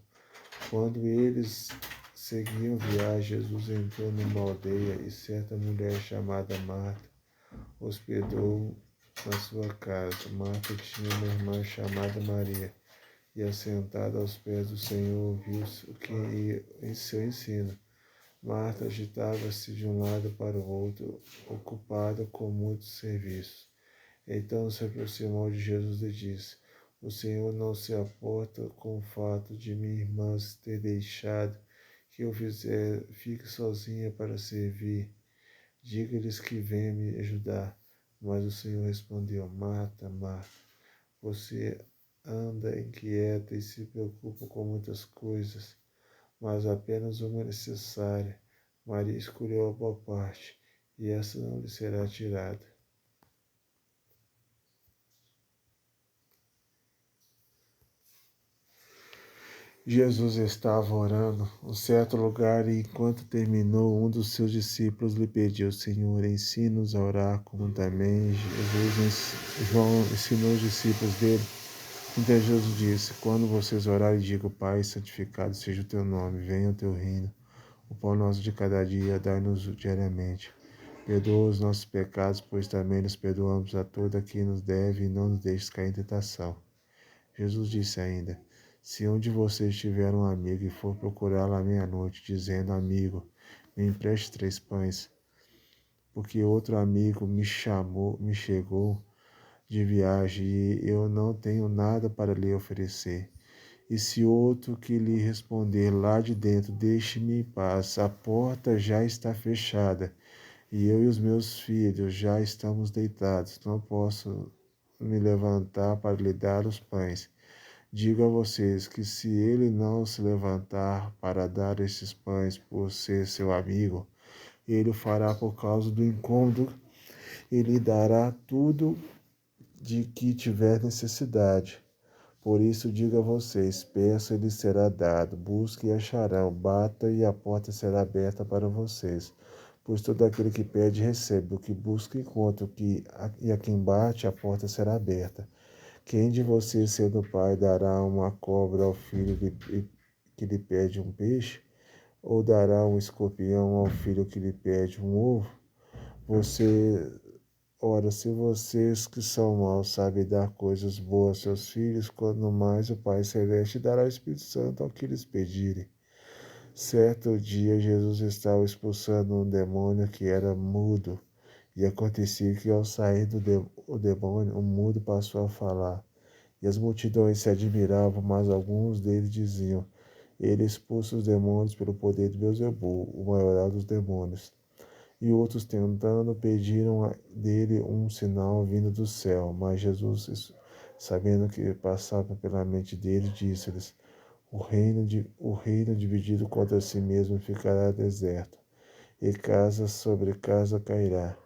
Quando eles seguiam viagem, Jesus entrou numa aldeia e certa mulher chamada Marta hospedou na sua casa. Marta tinha uma irmã chamada Maria e, assentada aos pés do Senhor, ouviu o que ia em seu ensino. Marta agitava-se de um lado para o outro, ocupada com muitos serviços. Então se aproximou de Jesus e disse: o Senhor não se importa com o fato de minha irmã ter deixado que eu fique sozinha para servir. Diga-lhes que venham me ajudar. Mas o Senhor respondeu: Marta, Marta, você anda inquieta e se preocupa com muitas coisas, mas apenas uma é necessária. Maria escolheu a boa parte, e essa não lhe será tirada. Jesus estava orando em certo lugar e, enquanto terminou, um dos seus discípulos lhe pediu: Senhor, ensina-nos a orar, como também João ensinou os discípulos dele. Então Jesus disse: quando vocês orarem, digam: Pai, santificado seja o teu nome, venha o teu reino. O pão nosso de cada dia dai-nos diariamente. Perdoa os nossos pecados, pois também nos perdoamos a todo a quem nos deve, e não nos deixes cair em tentação. Jesus disse ainda: se um de vocês tiver um amigo e for procurá-lo à meia-noite, dizendo: amigo, me empreste 3 pães, porque outro amigo me chegou de viagem e eu não tenho nada para lhe oferecer. E se outro que lhe responder lá de dentro: deixe-me em paz, a porta já está fechada, e eu e os meus filhos já estamos deitados, não posso me levantar para lhe dar os pães. Digo a vocês que se ele não se levantar para dar esses pães por ser seu amigo, ele o fará por causa do incômodo e lhe dará tudo de que tiver necessidade. Por isso digo a vocês: peçam e lhes será dado, busquem e acharão, batam e a porta será aberta para vocês. Pois todo aquele que pede recebe, o que busca encontra, e a quem bate a porta será aberta. Quem de vocês, sendo pai, dará uma cobra ao filho que lhe pede um peixe? Ou dará um escorpião ao filho que lhe pede um ovo? Ora, se vocês que são maus sabem dar coisas boas aos seus filhos, quando mais o Pai Celeste dará o Espírito Santo ao que lhes pedirem. Certo dia, Jesus estava expulsando um demônio que era mudo, e acontecia que, ao sair o demônio, o mudo passou a falar. E as multidões se admiravam, mas alguns deles diziam: ele expulsa os demônios pelo poder de Beelzebul, o maioral dos demônios. E outros, tentando, pediram dele um sinal vindo do céu. Mas Jesus, sabendo que passava pela mente dele, disse-lhes: o reino dividido contra si mesmo ficará deserto, e casa sobre casa cairá.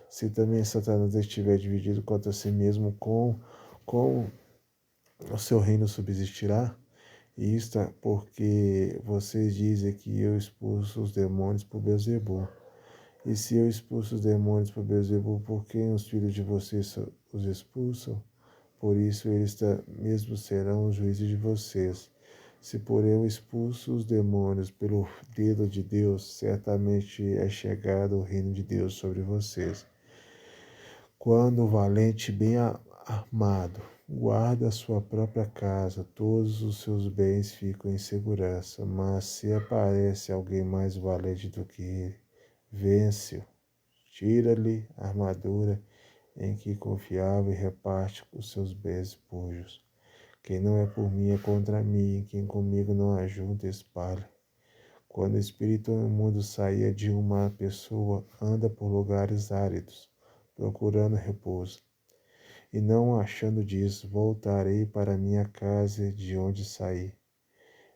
Se também Satanás estiver dividido contra si mesmo, com o seu reino subsistirá? E isto é porque vocês dizem que eu expulso os demônios por Beelzebul. E se eu expulso os demônios por Beelzebul, por que os filhos de vocês os expulsam? Por isso eles mesmo serão os juízes de vocês. Se porém eu expulso os demônios pelo dedo de Deus, certamente é chegado o reino de Deus sobre vocês. Quando o valente bem armado guarda a sua própria casa, todos os seus bens ficam em segurança. Mas se aparece alguém mais valente do que ele, vence-o, tira-lhe a armadura em que confiava e reparte os seus bens espúrios. Quem não é por mim é contra mim, e quem comigo não ajunta espalha. Quando o espírito imundo saía de uma pessoa, anda por lugares áridos, procurando repouso. E não achando disso, voltarei para minha casa de onde saí.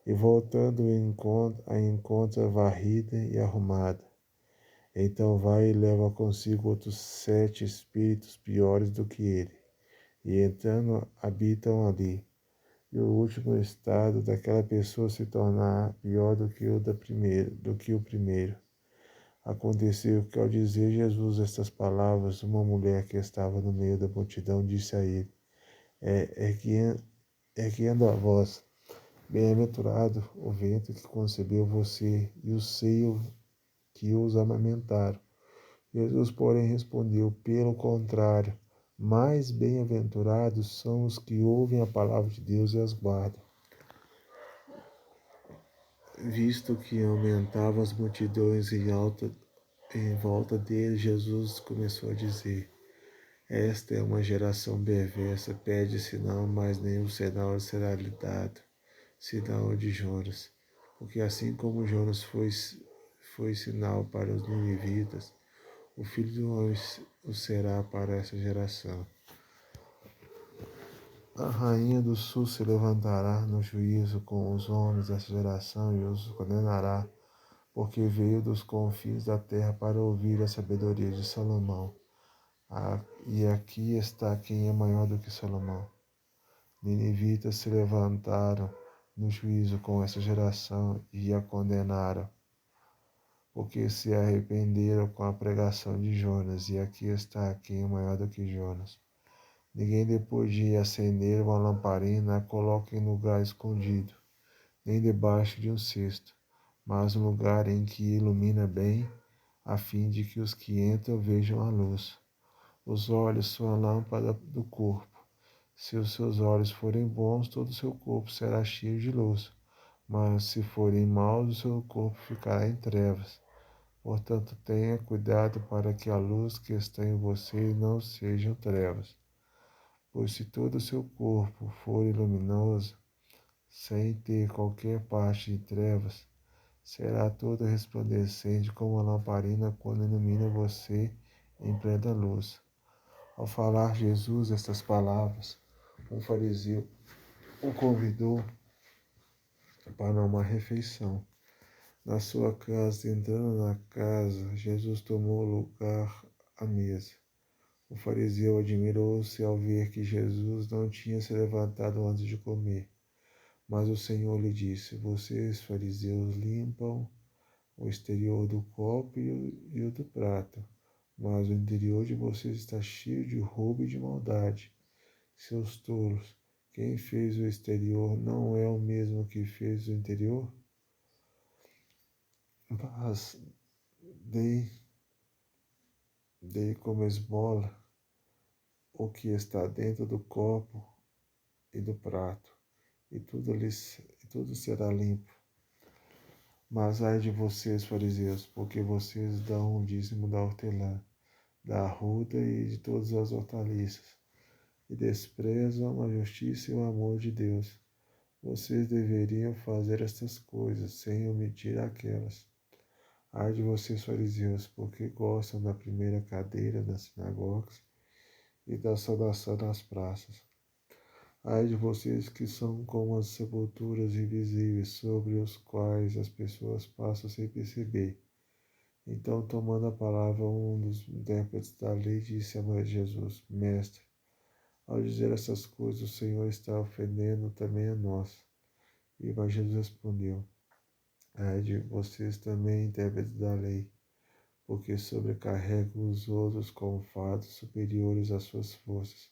E voltando a encontra varrida e arrumada. Então vai e leva consigo outros 7 espíritos piores do que ele, e entrando habitam ali. E o último estado daquela pessoa se tornará pior do que o primeiro. Aconteceu que, ao dizer Jesus estas palavras, uma mulher que estava no meio da multidão disse a ele: Erguendo a voz, bem-aventurado o ventre que concebeu você e o seio que os amamentaram. Jesus, porém, respondeu: Pelo contrário, mais bem-aventurados são os que ouvem a palavra de Deus e as guardam. Visto que aumentavam as multidões em volta dele, Jesus começou a dizer: Esta é uma geração perversa, pede sinal, mas nenhum sinal será lhe dado, sinal de Jonas. Porque assim como Jonas foi sinal para os ninivitas, o Filho do Homem o será para essa geração. A rainha do sul se levantará no juízo com os homens dessa geração e os condenará, porque veio dos confins da terra para ouvir a sabedoria de Salomão. E aqui está quem é maior do que Salomão. Ninivitas se levantaram no juízo com essa geração e a condenaram, porque se arrependeram com a pregação de Jonas, e aqui está quem é maior do que Jonas. Ninguém, depois de acender uma lamparina, a coloca em lugar escondido, nem debaixo de um cesto, mas no lugar em que ilumina bem, a fim de que os que entram vejam a luz. Os olhos são a lâmpada do corpo. Se os seus olhos forem bons, todo o seu corpo será cheio de luz, mas se forem maus, o seu corpo ficará em trevas. Portanto, tenha cuidado para que a luz que está em você não sejam trevas. Pois se todo o seu corpo for luminoso, sem ter qualquer parte de trevas, será todo resplandecente como a lamparina quando ilumina você em plena luz. Ao falar Jesus estas palavras, um fariseu o convidou para uma refeição. Na sua casa, entrando na casa, Jesus tomou lugar à mesa. O fariseu admirou-se ao ver que Jesus não tinha se levantado antes de comer. Mas o Senhor lhe disse: Vocês, fariseus, limpam o exterior do copo e o do prato, mas o interior de vocês está cheio de roubo e de maldade. Seus tolos, quem fez o exterior não é o mesmo que fez o interior? Mas dei como esmola o que está dentro do copo e do prato, e tudo será limpo. Mas ai de vocês, fariseus, porque vocês dão o dízimo da hortelã, da arruda e de todas as hortaliças, e desprezam a justiça e o amor de Deus. Vocês deveriam fazer estas coisas sem omitir aquelas. Ai de vocês, fariseus, porque gostam da primeira cadeira nas sinagogas e da saudação nas praças. Ai de vocês que são como as sepulturas invisíveis sobre os quais as pessoas passam sem perceber. Então, tomando a palavra, um dos intérpretes da lei disse a Jesus: Mestre, ao dizer essas coisas, o Senhor está ofendendo também a nós. E mas Jesus respondeu: Ai de vocês também, intérpretes da lei, porque sobrecarregam os outros com fardos superiores às suas forças.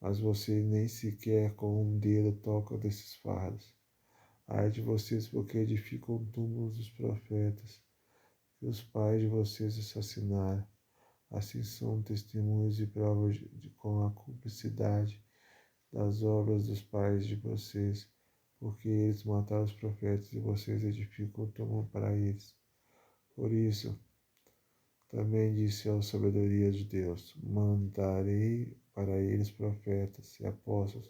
Mas vocês nem sequer com um dedo tocam desses fardos. Ai de vocês, porque edificam túmulos dos profetas, que os pais de vocês assassinaram. Assim são testemunhos e provas com a cumplicidade das obras dos pais de vocês, porque eles mataram os profetas e vocês edificam o túmulo para eles. Por isso, também disse a sabedoria de Deus: Mandarei para eles profetas e apóstolos,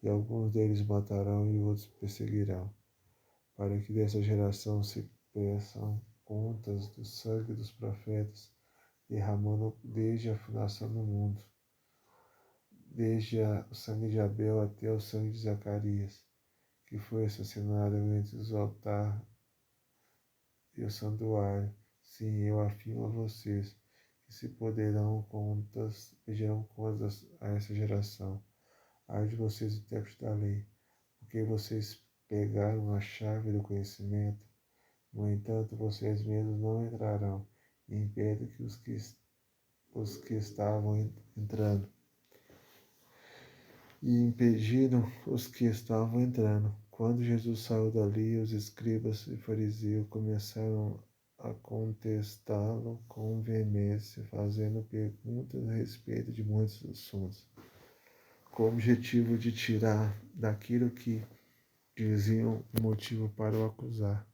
e alguns deles matarão e outros perseguirão, para que dessa geração se peçam contas do sangue dos profetas, derramando desde a fundação do mundo, desde o sangue de Abel até o sangue de Zacarias, que foi assassinado entre os altares e o santuário. Sim, eu afirmo a vocês que se pedirão contas a essa geração. Ai de vocês, intérpretes da lei, porque vocês pegaram a chave do conhecimento. No entanto, vocês mesmos não entrarão, e impedem que os que estavam entrando. E impediram os que estavam entrando. Quando Jesus saiu dali, os escribas e fariseus começaram a contestá-lo com veemência, fazendo perguntas a respeito de muitos assuntos, com o objetivo de tirar daquilo que diziam um motivo para o acusar.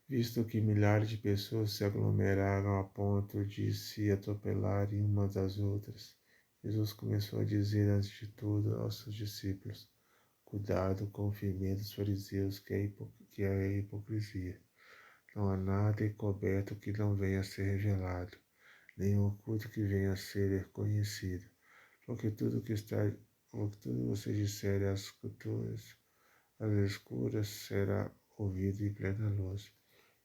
Visto que milhares de pessoas se aglomeraram a ponto de se atropelarem umas das outras, Jesus começou a dizer antes de tudo aos seus discípulos: Cuidado com o fermento dos fariseus, que é a hipocrisia. Não há nada encoberto que não venha a ser revelado, nem oculto que venha a ser conhecido. Porque o que tudo vocês disserem às escuras será ouvido em plena luz.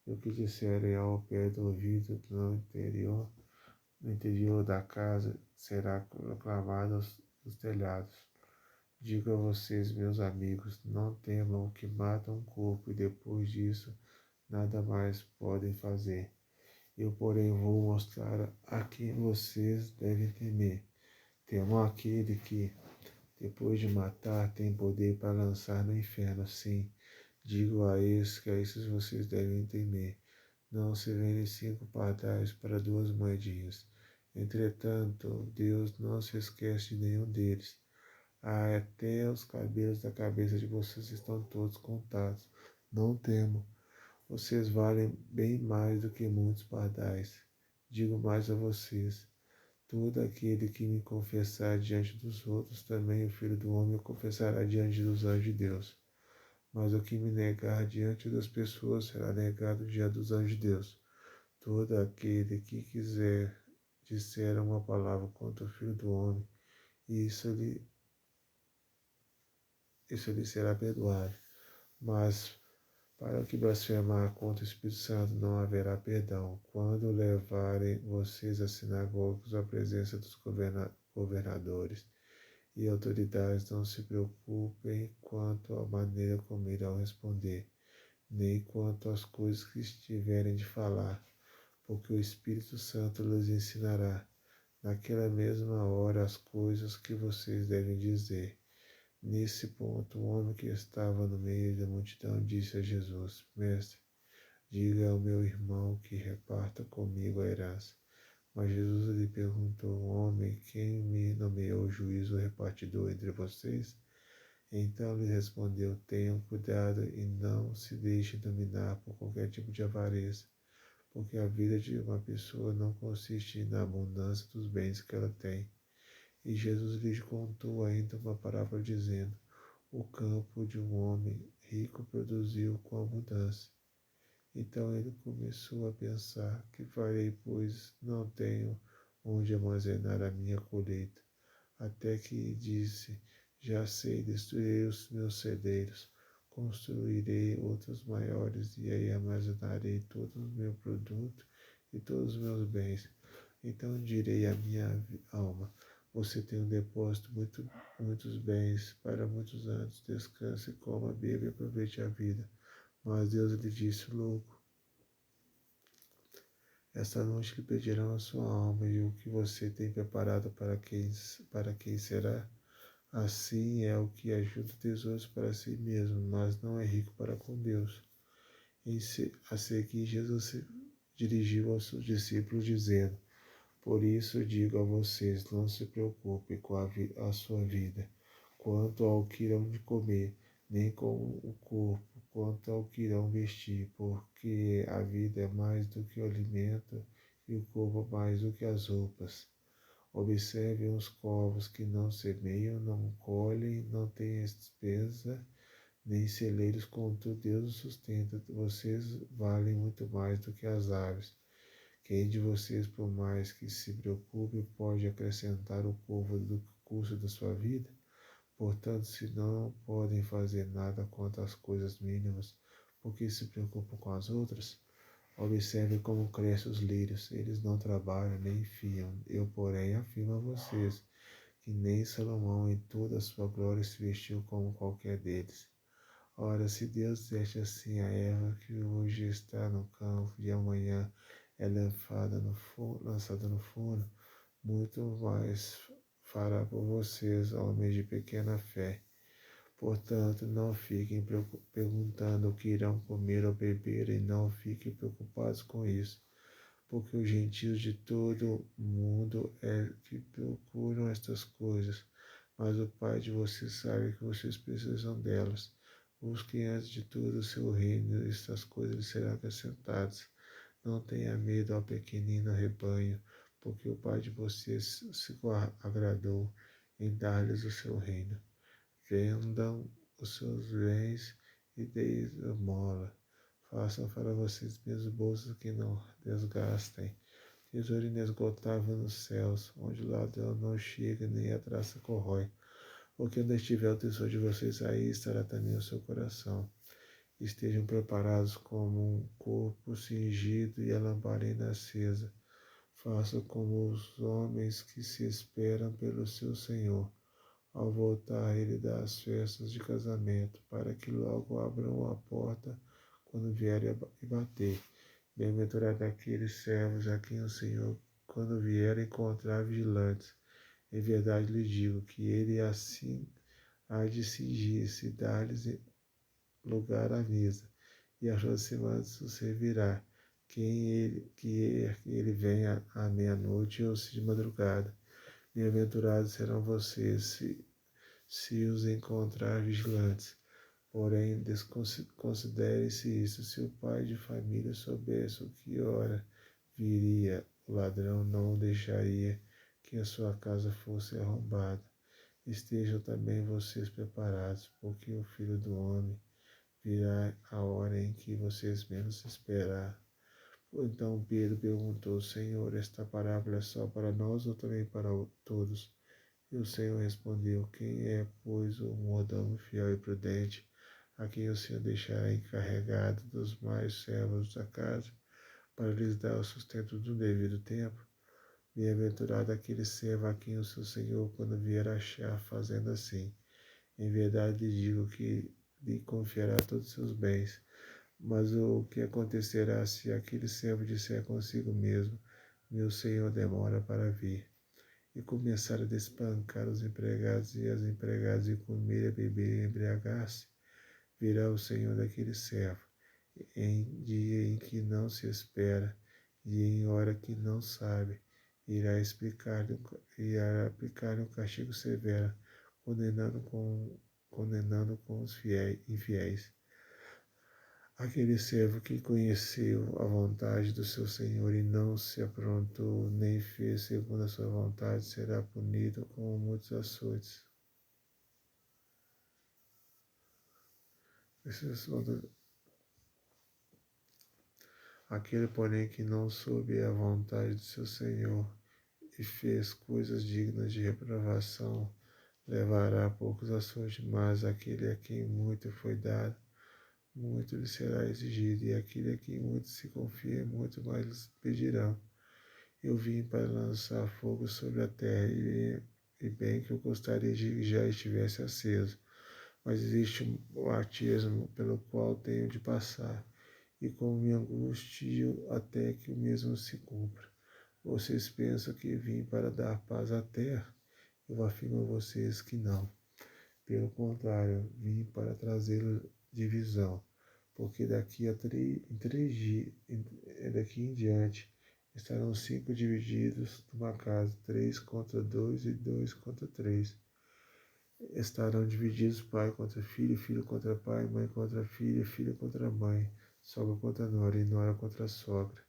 E o que disserem ao pé do ouvido no interior da casa, será proclamado nos telhados. Digo a vocês, meus amigos, não temam o que mata um corpo e depois disso nada mais podem fazer. Eu, porém, vou mostrar a quem vocês devem temer. Temam aquele que, depois de matar, tem poder para lançar no inferno. Sim, digo a esses que a esses vocês devem temer. Não se vendem 5 pardais para 2 moedinhas. Entretanto, Deus não se esquece de nenhum deles. Até os cabelos da cabeça de vocês estão todos contados. Não temo. Vocês valem bem mais do que muitos pardais. Digo mais a vocês: todo aquele que me confessar diante dos outros, também o Filho do Homem o confessará diante dos anjos de Deus. Mas o que me negar diante das pessoas será negado diante dos anjos de Deus. Todo aquele que quiser disser uma palavra contra o Filho do Homem, isso lhe será perdoado. Mas para o que blasfemar contra o Espírito Santo não haverá perdão, quando levarem vocês às sinagogas à presença dos governadores e autoridades. Não se preocupem quanto à maneira como irão responder, nem quanto às coisas que estiverem de falar, porque o Espírito Santo lhes ensinará, naquela mesma hora, as coisas que vocês devem dizer. Nesse ponto, o homem que estava no meio da multidão disse a Jesus: Mestre, diga ao meu irmão que reparta comigo a herança. Mas Jesus lhe perguntou: Homem, quem me nomeou juiz ou repartidor entre vocês? Então lhe respondeu: Tenham cuidado e não se deixem dominar por qualquer tipo de avareza, porque a vida de uma pessoa não consiste na abundância dos bens que ela tem. E Jesus lhe contou ainda uma parábola dizendo: O campo de um homem rico produziu com abundância. Então ele começou a pensar: que farei, pois não tenho onde armazenar a minha colheita? Até que disse: já sei, destruirei os meus celeiros, construirei outros maiores e aí armazenarei todo o meu produto e todos os meus bens. Então direi à minha alma: você tem um depósito, muitos bens para muitos anos. Descanse, coma, beba e aproveite a vida. Mas Deus lhe disse: louco, esta noite lhe pedirão a sua alma, e o que você tem preparado para quem será? Assim é o que ajuda tesouros para si mesmo, mas não é rico para com Deus. A seguir, Jesus se dirigiu aos seus discípulos, dizendo: por isso digo a vocês, não se preocupem com a sua vida, quanto ao que irão de comer, nem com o corpo, quanto ao que irão vestir, porque a vida é mais do que o alimento e o corpo mais do que as roupas. Observem os corvos que não semeiam, não colhem, não têm despesa, nem celeiros, contudo Deus os sustenta. Vocês valem muito mais do que as aves. Quem de vocês, por mais que se preocupe, pode acrescentar o povo do curso da sua vida? Portanto, se não podem fazer nada quanto às coisas mínimas, porque se preocupam com as outras? Observe como crescem os lírios, eles não trabalham nem fiam. Eu, porém, afirmo a vocês que nem Salomão em toda a sua glória se vestiu como qualquer deles. Ora, se Deus veste assim a erva que hoje está no campo e amanhã é lançada no forno, muito mais fará por vocês, homens de pequena fé. Portanto, não fiquem perguntando o que irão comer ou beber, e não fiquem preocupados com isso, porque os gentios de todo o mundo é que procuram estas coisas, mas o Pai de vocês sabe que vocês precisam delas. Busquem antes de tudo o seu reino, e estas coisas lhes serão acrescentadas. Não tenha medo, ó pequenino rebanho, porque o Pai de vocês se agradou em dar-lhes o seu reino. Vendam os seus bens e deem esmola. Façam para vocês mesmos bolsas que não desgastem, tesouro inesgotável nos céus, onde o ladrão não chega nem a traça corrói. Porque onde estiver o tesouro de vocês, aí estará também o seu coração. Estejam preparados como um corpo cingido e a lamparina acesa. Façam como os homens que se esperam pelo seu Senhor. Ao voltar, ele dá as festas de casamento, para que logo abram a porta quando vier e bater. Bem-aventurado aqueles servos a quem o Senhor, quando vier, encontrar vigilantes. Em verdade lhe digo que ele assim há de cingir-se e dar-lhes lugar à mesa, e aproximando-se o servirá. Que ele venha à meia-noite ou se de madrugada. Bem-aventurados serão vocês se os encontrar vigilantes. Porém, desconsidere-se isso. Se o pai de família soubesse o que hora viria o ladrão, não deixaria que a sua casa fosse arrombada. Estejam também vocês preparados, porque o Filho do Homem virá a hora em que vocês menos esperar. Então Pedro perguntou: Senhor, esta parábola é só para nós ou também para todos? E o Senhor respondeu: quem é, pois, o mordomo fiel e prudente, a quem o Senhor deixará encarregado dos mais servos da casa, para lhes dar o sustento no devido tempo? Bem-aventurado aquele servo a quem o seu Senhor, quando vier, achar fazendo assim. Em verdade lhe digo que lhe confiará todos os seus bens. Mas o que acontecerá se aquele servo disser consigo mesmo: meu Senhor demora para vir? E começar a despancar os empregados e as empregadas, e comer, e beber e embriagar-se? Virá o Senhor daquele servo, em dia em que não se espera, e em hora que não sabe, irá aplicar-lhe um castigo severo, condenando com os infiéis. Aquele servo que conheceu a vontade do seu Senhor e não se aprontou, nem fez segundo a sua vontade, será punido com muitos açoites. Aquele, porém, que não soube a vontade do seu Senhor e fez coisas dignas de reprovação, levará poucos açoites, mas aquele a quem muito foi dado, muito lhe será exigido, e aquele a quem muito se confia, muito mais lhes pedirão. Eu vim para lançar fogo sobre a terra, e bem que eu gostaria de que já estivesse aceso, mas existe um batismo pelo qual tenho de passar, e como me angustio até que o mesmo se cumpra. Vocês pensam que vim para dar paz à terra? Eu afirmo a vocês que não. Pelo contrário, vim para trazer divisão, porque daqui em diante estarão 5 divididos numa casa, 3 contra 2 e 2 contra 3. Estarão divididos pai contra filho, filho contra pai, mãe contra filha, filha contra mãe, sogra contra nora e nora contra sogra.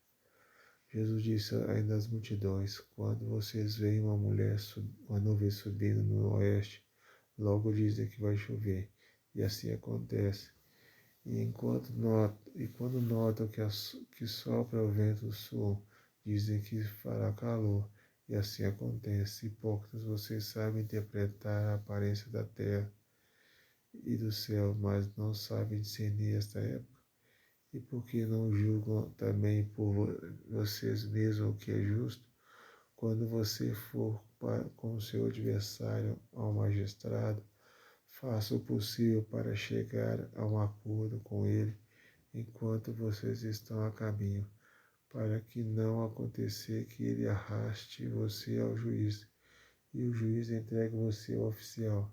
Jesus disse ainda às multidões: quando vocês veem uma nuvem subindo no oeste, logo dizem que vai chover, e assim acontece. E quando notam que sopra o vento do sul, dizem que fará calor, e assim acontece. Hipócritas, vocês sabem interpretar a aparência da terra e do céu, mas não sabem discernir esta época. E por que não julgam também por vocês mesmos o que é justo? Quando você for com seu adversário ao magistrado, faça o possível para chegar a um acordo com ele enquanto vocês estão a caminho, para que não aconteça que ele arraste você ao juiz, e o juiz entregue você ao oficial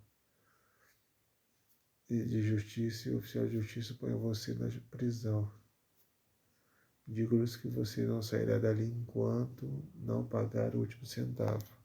de justiça, e o oficial de justiça põe você na prisão. Digo-lhes que você não sairá dali enquanto não pagar o último centavo.